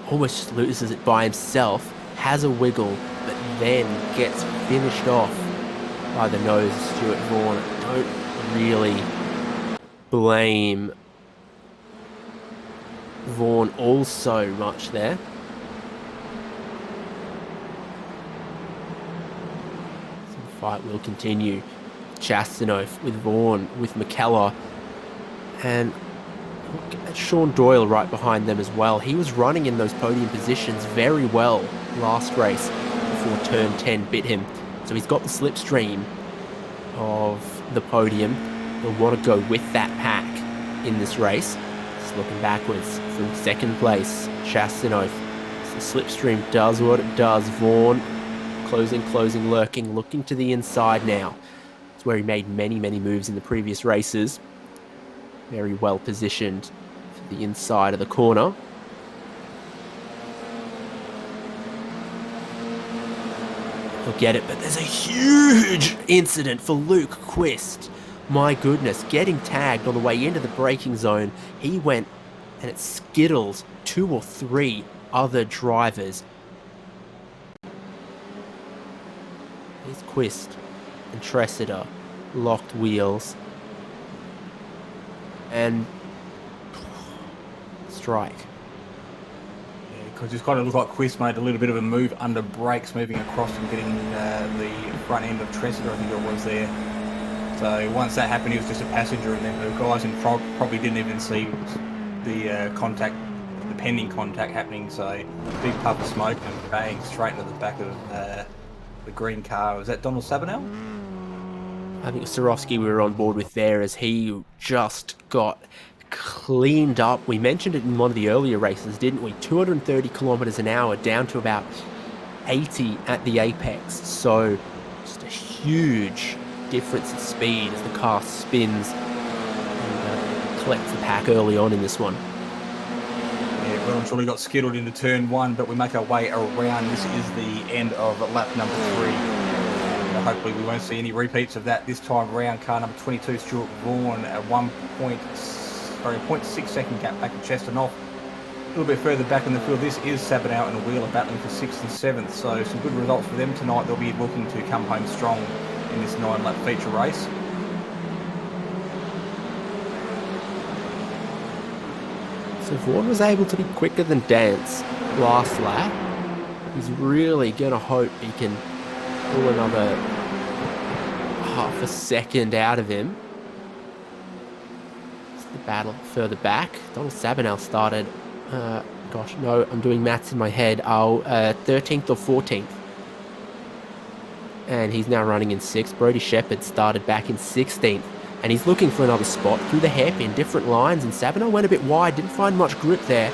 Almost just loses it by himself, has a wiggle, but then gets finished off by the nose of Stuart Vaughan. Don't really blame Vaughan all so much there. So the fight will continue. Chastanoff with Vaughan, with McKellar, and look at Sean Doyle right behind them as well. He was running in those podium positions very well last race before turn 10 bit him. So he's got the slipstream of the podium. He'll want to go with that pack in this race. Just looking backwards from second place, Chastanoff. So the slipstream does what it does. Vaughan closing, lurking, looking to the inside now. It's where he made many moves in the previous races. Very well positioned for the inside of the corner. He'll get it, but there's a huge incident for Luke Quist. My goodness, getting tagged on the way into the braking zone. He went and it skittled 2 or 3 other drivers. Here's Quist and Tressida, locked wheels. And strike. Yeah, because it's kind of looked like Quist made a little bit of a move under brakes, moving across and getting the front end of Tressida, I think it was there. So once that happened, he was just a passenger, and then the guys in front probably didn't even see the contact, the pending contact happening. So big puff of smoke and bang straight into the back of the green car. Was that Donald Sabanel? I think Swarovski we were on board with there, as he just got cleaned up. We mentioned it in one of the earlier races, didn't we? 230 kilometers an hour down to about 80 at the apex. So just a huge difference in speed as the car spins and collects the pack early on in this one. Yeah, well, I'm sure we got skittled into turn 1, but we make our way around. This is the end of lap number 3. Hopefully we won't see any repeats of that this time round. Car number 22, Stuart Vaughan, at 0.6 second gap back to Chastanoff. A little bit further back in the field, this is Sabanau and Wheeler battling for 6th and 7th. So some good results for them tonight. They'll be looking to come home strong in this 9-lap feature race. So Vaughan was able to be quicker than Dance last lap. He's really going to hope he can pull another half a second out of him. It's the battle further back. Donald Sabanel started, gosh, no, I'm doing maths in my head. 13th or 14th. And he's now running in 6th. Brody Shepherd started back in 16th. And he's looking for another spot through the hairpin, different lines. And Sabanel went a bit wide, didn't find much grip there.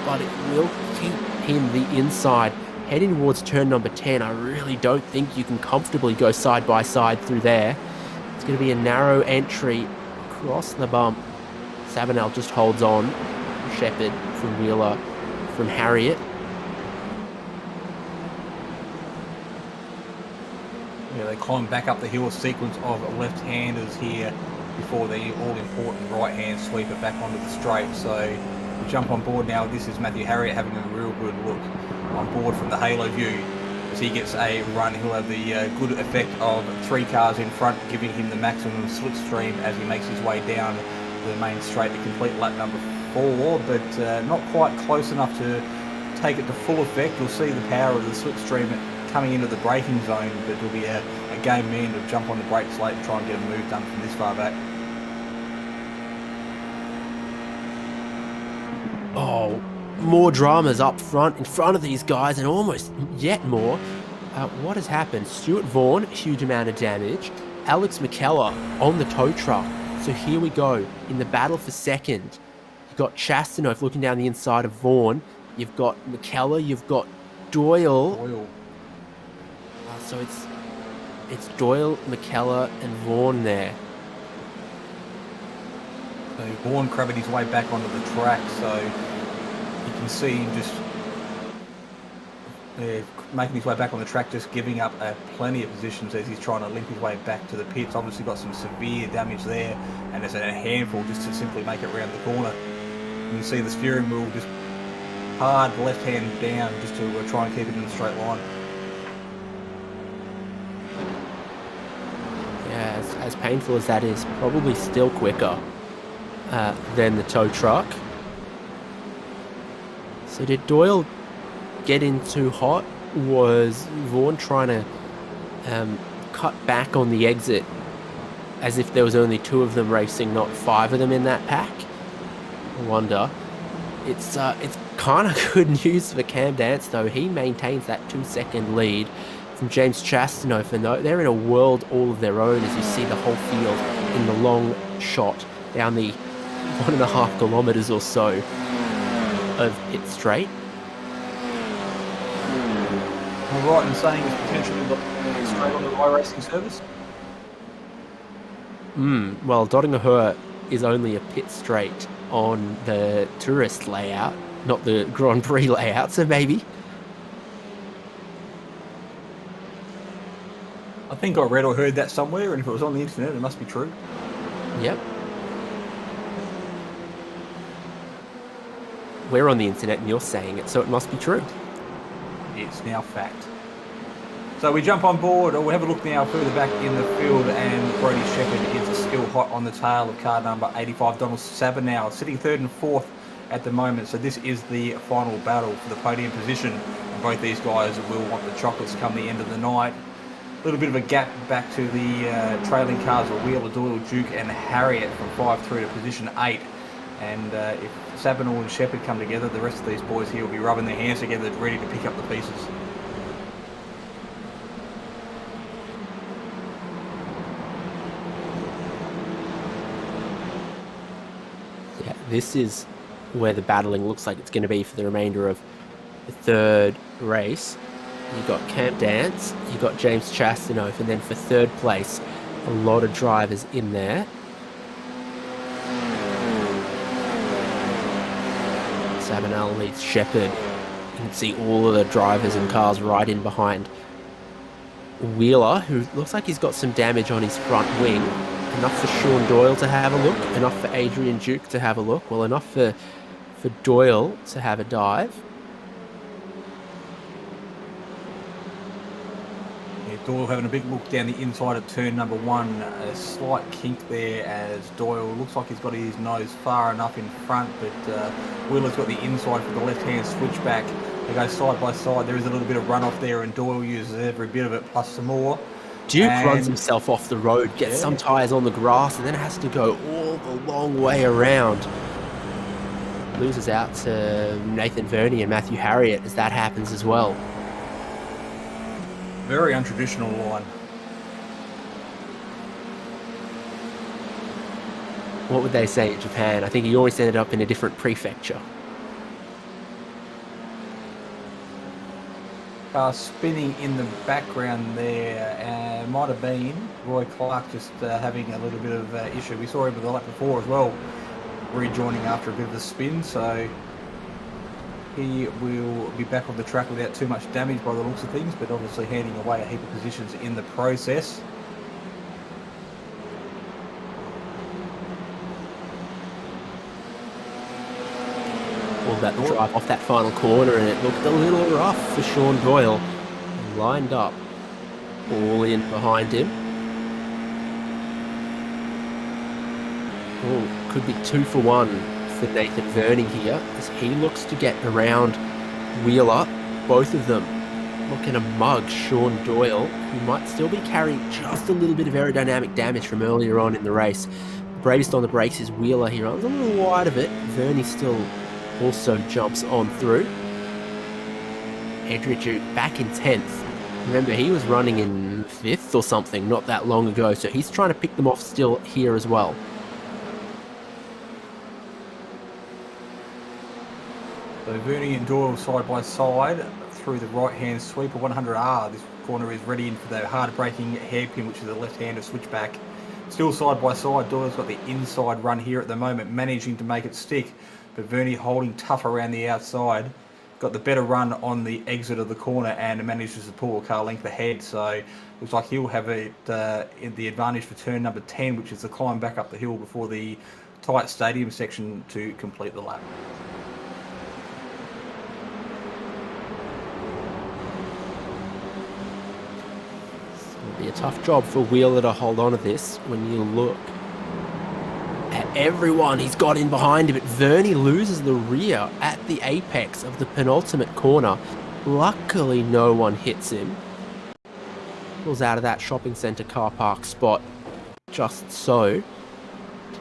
But it will keep him the inside. Heading towards turn number 10, I really don't think you can comfortably go side by side through there. It's going to be a narrow entry across the bump. Sabanel just holds on. Shepherd from Wheeler, from Harriet. Yeah, they climb back up the hill, a sequence of left-handers here before the all-important right-hand sweeper back onto the straight. So we jump on board now. This is Matthew Harriet having a real good look on board from the halo view. As he gets a run, he'll have the good effect of 3 cars in front, giving him the maximum slipstream as he makes his way down the main straight to complete lap number 4, but not quite close enough to take it to full effect. You'll see the power of the slipstream coming into the braking zone, but it'll be a game man to jump on the brakes late and try and get a move done from this far back. Oh, more dramas up front, in front of these guys, and almost yet more. What has happened? Stuart Vaughan, huge amount of damage. Alex McKellar on the tow truck. So here we go, in the battle for second. You've got Chastanoff looking down the inside of Vaughan. You've got McKellar, you've got Doyle. So it's Doyle, McKellar, and Vaughan there. So Vaughan crabbing his way back onto the track, so you can see him just making his way back on the track, just giving up plenty of positions as he's trying to limp his way back to the pits. Obviously got some severe damage there, and there's a handful just to simply make it around the corner. You can see the steering wheel just hard left hand down just to try and keep it in a straight line. Yeah, as painful as that is, probably still quicker than the tow truck. So did Doyle get in too hot? Was Vaughan trying to cut back on the exit as if there was only 2 of them racing, not 5 of them in that pack? I wonder. It's kind of good news for Cam Dance though. He maintains that 2-second lead from James Chastanoff, and they're in a world all of their own as you see the whole field in the long shot down the 1.5 kilometers or so of pit straight. Am I right in saying it's potentially straight on the iRacing service? Well, Dodingahoe is only a pit straight on the tourist layout, not the Grand Prix layout, so maybe. I think I read or heard that somewhere, and if it was on the internet, it must be true. Yep. We're on the internet and you're saying it, so it must be true. It's now fact. So we jump on board, or we have a look now further back in the field, and Brody Shepherd is still hot on the tail of car number 85, Donald Sabanel, sitting 3rd and 4th at the moment. So this is the final battle for the podium position, and both these guys will want the chocolates come the end of the night. A little bit of a gap back to the trailing cars of Wheeler, Doyle, Duke and Harriet from 5 through to position 8. And if Sabanel and Shepherd come together, the rest of these boys here will be rubbing their hands together, ready to pick up the pieces. Yeah, this is where the battling looks like it's going to be for the remainder of the 3rd race. You've got Camp Dance, you've got James Chastanoff, and then for 3rd place, a lot of drivers in there. Sabanel leads Shepherd. You can see all of the drivers and cars right in behind Wheeler, who looks like he's got some damage on his front wing. Enough for Sean Doyle to have a look, enough for Adrian Duke to have a look, well, enough for Doyle to have a dive. Yeah, Doyle having a big look down the inside of turn number 1. A slight kink there as Doyle looks like he's got his nose far enough in front, but Wheeler's got the inside for the left-hand switchback. They go side by side. There is a little bit of runoff there, and Doyle uses every bit of it, plus some more. Duke runs himself off the road, gets some tyres on the grass, and then has to go all the long way around. Loses out to Nathan Verney and Matthew Harriott as that happens as well. Very untraditional line. What would they say in Japan? I think he always ended up in a different prefecture. Spinning in the background there might have been Roy Clark just having a little bit of issue. We saw him with the lap before as well, rejoining after a bit of a spin, so he will be back on the track without too much damage by the looks of things, but obviously handing away a heap of positions in the process. That drive off that final corner, and it looked a little rough for Sean Doyle. He lined up all in behind him. Oh, could be 2 for 1 for Nathan Verney here as he looks to get around Wheeler. Both of them looking to mug Sean Doyle, who might still be carrying just a little bit of aerodynamic damage from earlier on in the race. Bravest on the brakes is Wheeler. He runs a little wide of it. Verney still also jumps on through. Andrew Duke back in 10th. Remember, he was running in 5th or something not that long ago, so he's trying to pick them off still here as well. So Verney and Doyle side by side through the right-hand sweep of 100R. This corner is ready in for the hard braking hairpin, which is a left-hander switchback. Still side by side. Doyle's got the inside run here at the moment, managing to make it stick. But Verney holding tough around the outside. Got the better run on the exit of the corner and manages to pull a car length ahead. So looks like he'll have it in the advantage for turn number 10, which is the climb back up the hill before the tight stadium section to complete the lap. It'll be a tough job for Wheeler to hold on to this when you look at everyone he's got in behind him. But Verney loses the rear at the apex of the penultimate corner. Luckily, no one hits him. Pulls out of that shopping centre car park spot just so. Did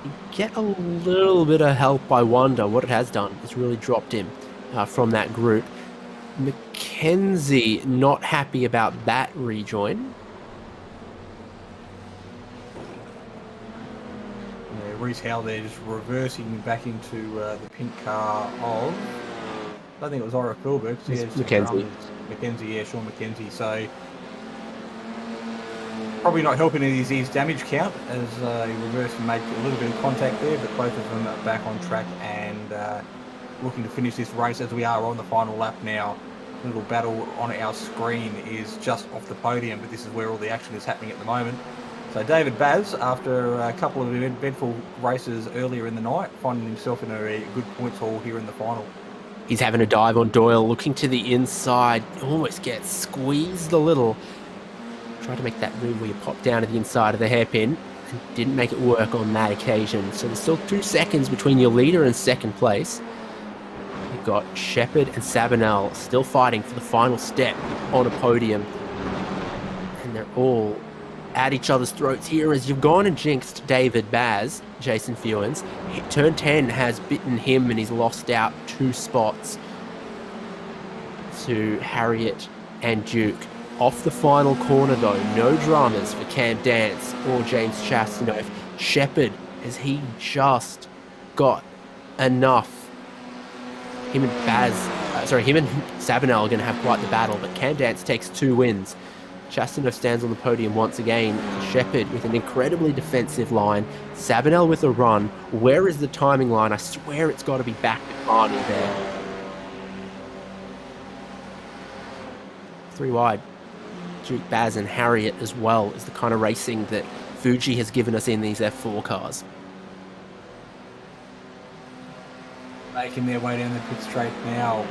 he get a little bit of help? I wonder. What it has done is really dropped him from that group. Mackenzie not happy about that rejoin. Reese Howe there just reversing back into the pink car of, I don't think it was Ira Philbert. Mackenzie. Mackenzie, yeah, Sean Mackenzie. So probably not helping his damage count as he reversed and made a little bit of contact there, but both of them are back on track and looking to finish this race as we are on the final lap now. The little battle on our screen is just off the podium, but this is where all the action is happening at the moment. So David Baz, after a couple of eventful races earlier in the night, finding himself in a good points haul here in the final. He's having a dive on Doyle, looking to the inside, almost gets squeezed a little. Tried to make that move where you pop down to the inside of the hairpin, and didn't make it work on that occasion. So there's still 2 seconds between your leader and second place. You've got Shepherd and Sabanel still fighting for the final step on a podium. And they're all at each other's throats here as you've gone and jinxed David Baz, Jason Fewens. Turn 10 has bitten him and he's lost out 2 spots to Harriott and Duke. Off the final corner though, no dramas for Cam Dance or James Chastanoff. Shepherd, as he just got enough. Him and Sabanel are going to have quite the battle, but Cam Dance takes 2 wins. Chastanoff stands on the podium once again. Shepherd with an incredibly defensive line. Sabanel with a run. Where is the timing line? I swear it's got to be back to Barney there. 3 wide. Duke, Baz and Harriott as well is the kind of racing that Fuji has given us in these F4 cars. Making their way down the pit straight now.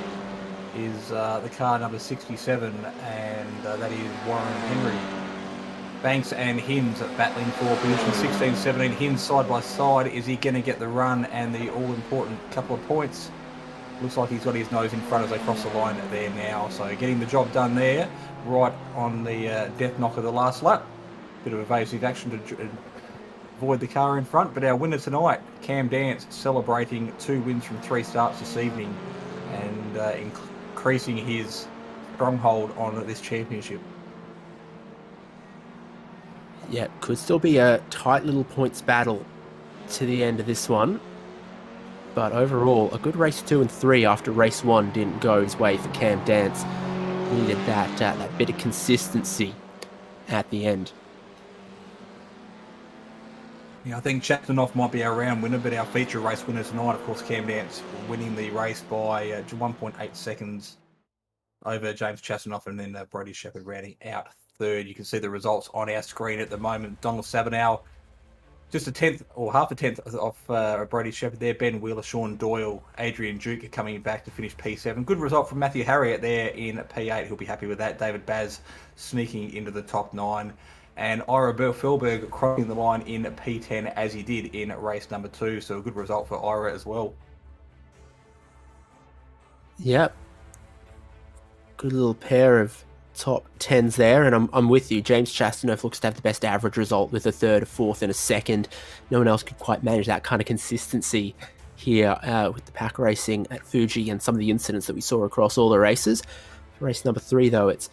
is the car number 67, and that is Warren Henry. Banks and Hinds battling for position 16, 17. Hinds side by side. Is he going to get the run and the all-important couple of points? Looks like he's got his nose in front as they cross the line there now. So getting the job done there, right on the death knock of the last lap. Bit of evasive action to avoid the car in front. But our winner tonight, Cam Dance, celebrating 2 wins from 3 starts this evening and increasing his stronghold on this championship. Yeah, could still be a tight little points battle to the end of this one. But overall, a good race 2 and 3 after race 1 didn't go his way for Cam Dance. Needed that bit of consistency at the end. Yeah, I think Chastanoff might be our round winner, but our feature race winner tonight, of course, Cam Dance, winning the race by 1.8 seconds over James Chastanoff, and then Brody Shepherd rounding out third. You can see the results on our screen at the moment. Donald Sabinow, just a tenth or half a tenth of Brody Shepherd there. Ben Wheeler, Sean Doyle, Adrian Duke are coming back to finish P7. Good result from Matthew Harriott there in P8. He'll be happy with that. David Baz sneaking into the top 9. And Ira Felberg crossing the line in P10 as he did in race number 2. So a good result for Ira as well. Yep. Good little pair of top 10s there, and I'm with you. James Chastanoff looks to have the best average result with a 3rd, a 4th, and a 2nd. No one else could quite manage that kind of consistency here with the pack racing at Fuji and some of the incidents that we saw across all the races. For race number 3, though, it's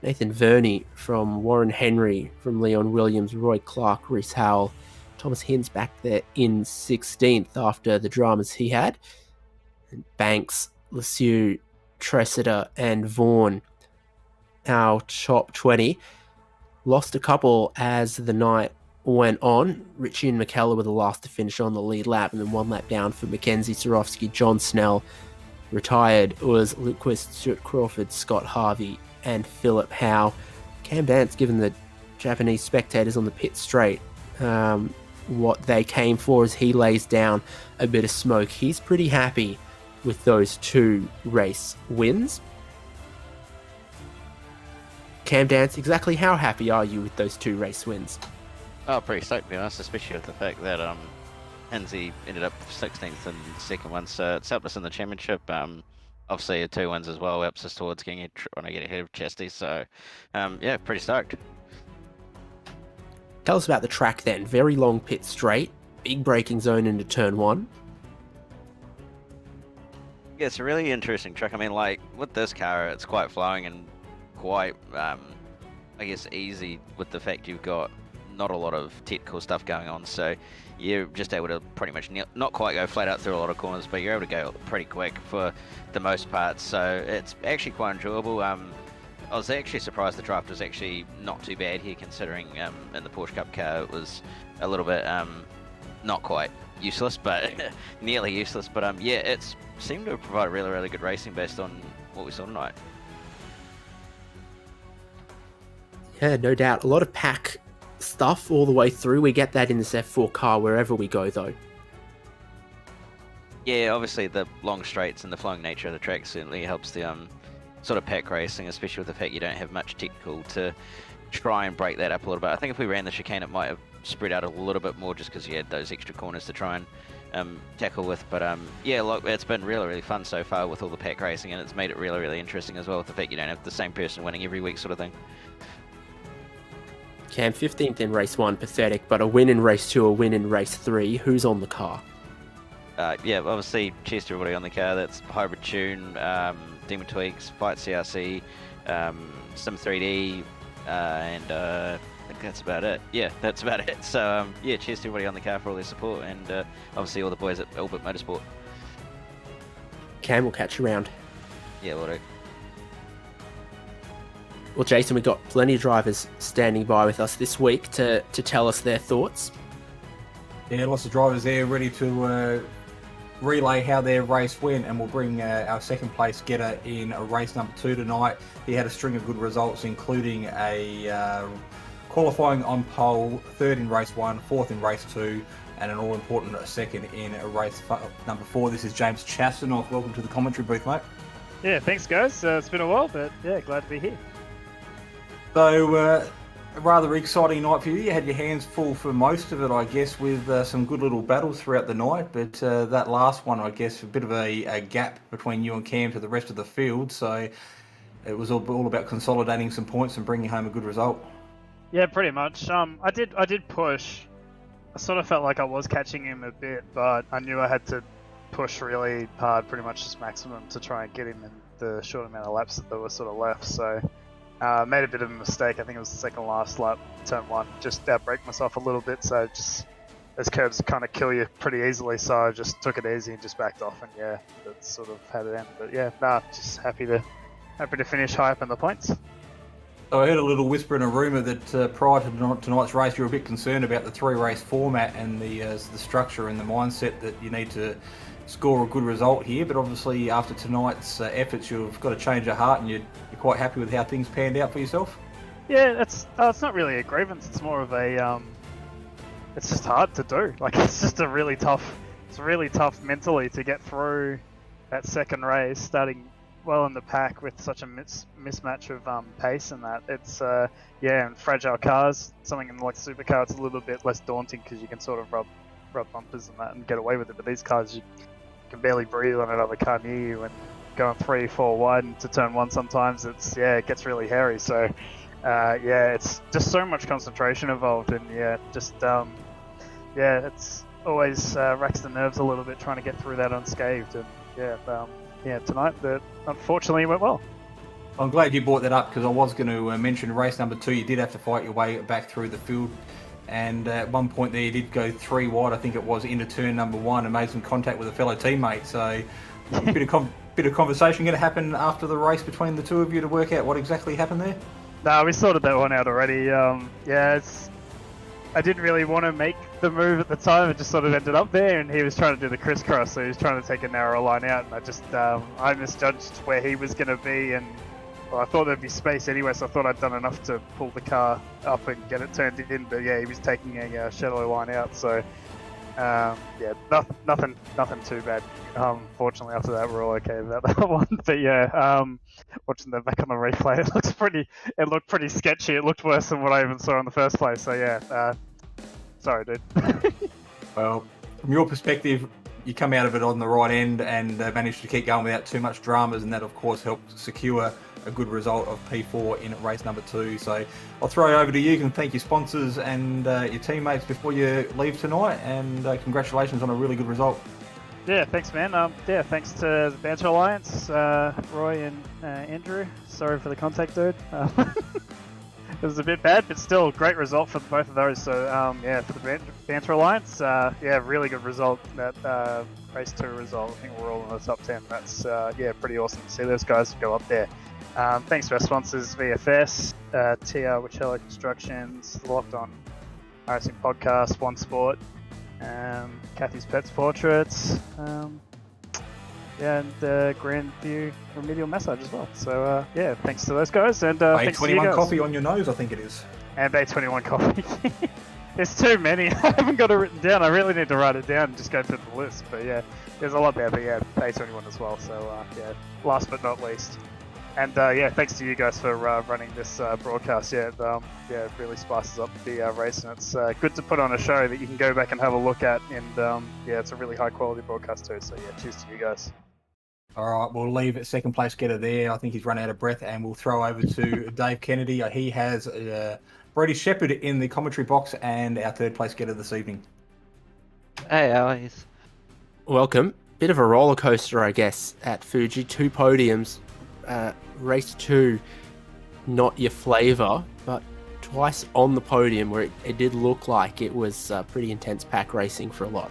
Nathan Verney from Warren Henry, from Leon Williams, Roy Clark, Reese Howell, Thomas Hinds back there in 16th after the dramas he had. And Banks, Lesueur, Tressida, and Vaughan, our top 20. Lost a couple as the night went on. Richie and McKellar were the last to finish on the lead lap, and then 1 lap down for Mackenzie Sorofsky, John Snell. Retired was Luke Quist, Stuart Crawford, Scott Harvey, and Philip Howe. Cam Dance, given the Japanese spectators on the pit straight what they came for as he lays down a bit of smoke. He's pretty happy with those 2 race wins. Cam Dance, exactly how happy are you with those 2 race wins? Oh, pretty stoked, to be honest, especially with the fact that Hinsey ended up 16th in the second one, so it's helped us in the championship. Obviously, 2 wins as well helps us towards trying to get ahead of Chesty, so yeah, pretty stoked. Tell us about the track then. Very long pit straight, big braking zone into turn 1. Yeah, it's a really interesting track. I mean, like, with this car, it's quite flowing and quite, I guess, easy with the fact you've got not a lot of technical stuff going on, so you're just able to pretty much not quite go flat out through a lot of corners, but you're able to go pretty quick for the most part, so it's actually quite enjoyable. I was actually surprised the draft was actually not too bad here, considering in the Porsche Cup car it was a little bit not quite useless, but nearly useless, but yeah, it's seemed to provide really, really good racing based on what we saw tonight. Yeah, no doubt. A lot of pack stuff all the way through. We get that in this F4 car wherever we go, though. Yeah, obviously the long straights and the flowing nature of the track certainly helps the sort of pack racing, especially with the fact you don't have much technical to try and break that up a little bit. I think if we ran the chicane, it might have spread out a little bit more just because you had those extra corners to try and tackle with. But yeah, look, it's been really, really fun so far with all the pack racing, and it's made it really, really interesting as well with the fact you don't have the same person winning every week sort of thing. Cam, 15th in race 1, pathetic, but a win in race 2, a win in race 3. Who's on the car? Yeah, obviously, cheers to everybody on the car. That's Hybrid Tune, Demon Tweaks, Fight CRC, Sim 3D, and I think that's about it. Yeah, that's about it. So, yeah, cheers to everybody on the car for all their support, and obviously all the boys at Albert Motorsport. Cam, we'll catch you around. Yeah, will do. Well, Jason, we've got plenty of drivers standing by with us this week to tell us their thoughts. Yeah, lots of drivers there ready to relay how their race went, and we'll bring our second place getter in race number 2 tonight. He had a string of good results, including a qualifying on pole, 3rd in race 1, 4th in race 2, and an all-important 2nd in race number 4. This is James Chastanoff. Welcome to the commentary booth, mate. Yeah, thanks guys. It's been a while, but yeah, glad to be here. So, a rather exciting night for you. You had your hands full for most of it, I guess, with some good little battles throughout the night. But that last one, I guess, a bit of a gap between you and Cam to the rest of the field. So it was all about consolidating some points and bringing home a good result. Yeah, pretty much. I did push. I sort of felt like I was catching him a bit, but I knew I had to push really hard, pretty much just maximum, to try and get him in the short amount of laps that were sort of left. So made a bit of a mistake. I think it was the second last lap, turn 1. Just outbraked myself a little bit, so just those curves kind of kill you pretty easily. So I just took it easy and just backed off, and yeah, that sort of had it end. But yeah, just happy to finish high up in the points. So I heard a little whisper and a rumour that prior to tonight's race, you were a bit concerned about the 3-race format and the structure and the mindset that you need to score a good result here. But obviously, after tonight's efforts, you've got to change your heart, and you're quite happy with how things panned out for yourself. Yeah, it's not really a grievance. It's more of a it's just hard to do. Like, it's just really tough mentally to get through that second race, starting well in the pack with such a mismatch of pace and that. It's and fragile cars. Something in like supercar, it's a little bit less daunting because you can sort of rub bumpers and that and get away with it. But these cars, you can barely breathe on another car near you, and going 3-4 wide into turn 1 sometimes, it gets really hairy. So it's just so much concentration involved, and it's always racks the nerves a little bit trying to get through that unscathed. And tonight that unfortunately went well. I'm glad you brought that up, because I was going to mention race number 2. You did have to fight your way back through the field, and at one point there you did go 3 wide, I think it was, into turn number 1, and made some contact with a fellow teammate. So a bit of conversation going to happen after the race between the two of you to work out what exactly happened there? No, we sorted that one out already. I didn't really want to make the move at the time. It just sort of ended up there, and he was trying to do the crisscross, so he was trying to take a narrow line out, and I just I misjudged where he was going to be, and I thought there'd be space anyway, so I thought I'd done enough to pull the car up and get it turned in. But yeah, he was taking a shallow line out, so nothing too bad. Fortunately, after that, we're all okay with that one. But yeah, watching that back on the replay, it looked pretty sketchy. It looked worse than what I even saw in the first place. So yeah, sorry, dude. Well, from your perspective, you come out of it on the right end and managed to keep going without too much dramas, and that of course helped secure a good result of P4 in race number 2. So I'll throw it over to you. You can thank your sponsors and your teammates before you leave tonight, and congratulations on a really good result. Yeah, thanks, man. Thanks to the Banter Alliance, Roy and Andrew. Sorry for the contact, dude. It was a bit bad, but still great result for both of those. So for the Banter Alliance, really good result. That race 2 result, I think we're all in the top 10. That's pretty awesome to see those guys go up there. Thanks to our sponsors, VFS, TR Wichello Constructions, the Locked On iRacing Podcast, One Sport, Kathy's Pets Portraits, and Grandview Remedial Massage as well. So thanks to those guys, and thanks to you guys. Bay 21 coffee on your nose, I think it is. And Bay 21 coffee. There's too many. I haven't got it written down. I really need to write it down and just go through the list. But yeah, there's a lot there. But yeah, Bay 21 as well. So last but not least. And thanks to you guys for running this broadcast. It really spices up the race, and it's good to put on a show that you can go back and have a look at. And it's a really high quality broadcast too. So cheers to you guys. All right, we'll leave it second place getter there. I think he's run out of breath, and we'll throw over to Dave Kennedy. He has Brady Shepherd in the commentary box, and our third place getter this evening. Hey, how are you? Welcome. Bit of a roller coaster, I guess, at Fuji. 2 podiums. Race 2, not your flavour, but twice on the podium where it did look like it was pretty intense pack racing for a lot.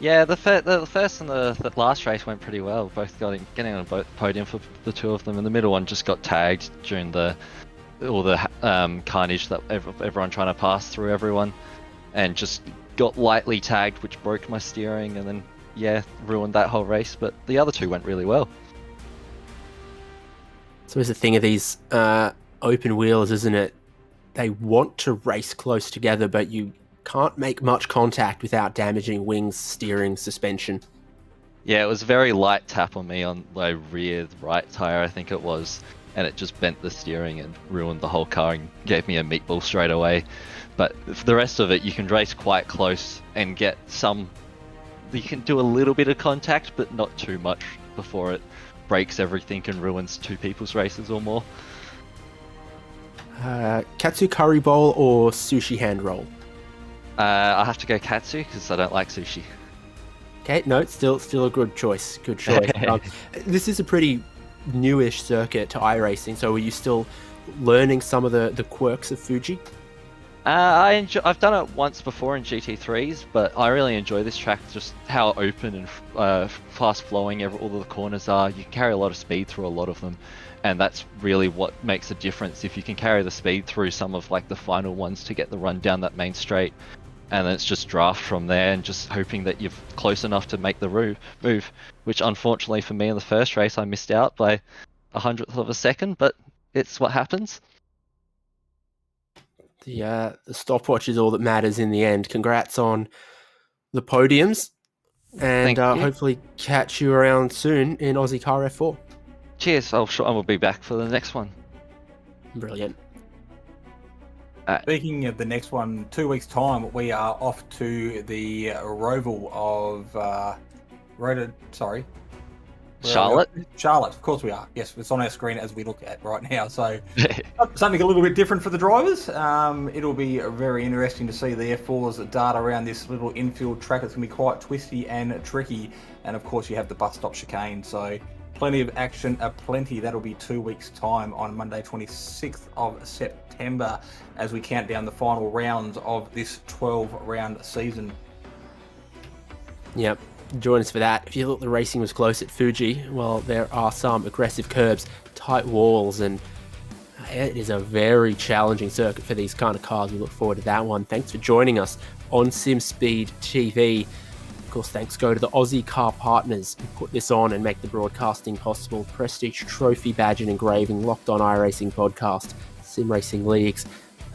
Yeah, the first and the last race went pretty well. Both getting on both podium for the 2 of them, and the middle one just got tagged during all the carnage that everyone trying to pass through everyone, and just got lightly tagged, which broke my steering, and then ruined that whole race. But the other 2 went really well. So it's the thing of these open wheels, isn't it? They want to race close together, but you can't make much contact without damaging wings, steering, suspension. Yeah, it was a very light tap on me on my rear right tire, I think it was, and it just bent the steering and ruined the whole car and gave me a meatball straight away. But for the rest of it, you can race quite close and get some. You can do a little bit of contact, but not too much before it breaks everything and ruins two people's races or more. Katsu curry bowl or sushi hand roll? I have to go katsu because I don't like sushi. Okay, no, still a good choice. Good choice. This is a pretty newish circuit to iRacing, so are you still learning some of the quirks of Fuji? I've done it once before in GT3s, but I really enjoy this track, just how open and fast flowing all of the corners are. You can carry a lot of speed through a lot of them, and that's really what makes a difference. If you can carry the speed through some of like the final ones to get the run down that main straight, and then it's just draft from there and just hoping that you're close enough to make the move, which unfortunately for me in the first race I missed out by 100th of a second, but it's what happens. The stopwatch is all that matters in the end. Congrats on the podiums, and hopefully catch you around soon in Ozicar F4. Cheers, I will be back for the next one. Brilliant. Speaking of the next one, 2 weeks' time, we are off to the Roval of Charlotte? Charlotte, of course we are. Yes, it's on our screen as we look at right now. So something a little bit different for the drivers. It'll be very interesting to see the F4's data around this little infield track. It's going to be quite twisty and tricky. And of course you have the bus stop chicane. So plenty of action, plenty. That'll be 2 weeks' time on Monday, 26th of September, as we count down the final rounds of this 12-round season. Yep. Join us for that. If you thought the racing was close at Fuji, well, there are some aggressive curbs, tight walls, and it is a very challenging circuit for these kind of cars. We look forward to that one. Thanks for joining us on Simspeed TV. Of course, thanks go to the Aussie car partners who put this on and make the broadcasting possible. Prestige Trophy Badge and Engraving, Locked On iRacing Podcast, Sim Racing Leagues,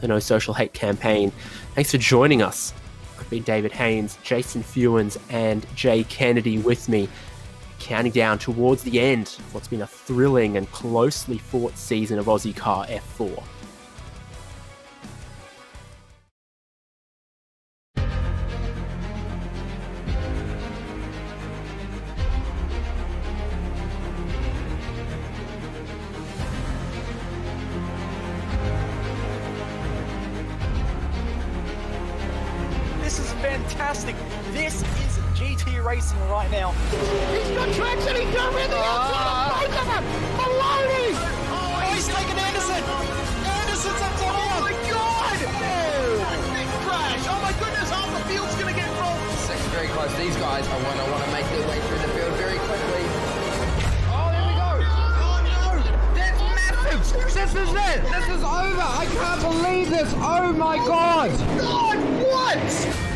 the No Social Hate campaign. Thanks for joining us. I've been David Haynes, Jason Fewens, and Jay Kennedy with me, counting down towards the end of what's been a thrilling and closely fought season of Ozicar F4. Fantastic. This is GT Racing right now. He's got traction, he's got everything outside of both of them. Maloney! Oh, he's taking Anderson. Anderson's up top. Oh my god! Big crash. Oh my goodness, half the field's going to get rolled. Second very close. These guys I want to make their way through the field very quickly. Oh, there we go. Oh no! That's massive. This is it. This is over. I can't believe this. Oh my god. God, what?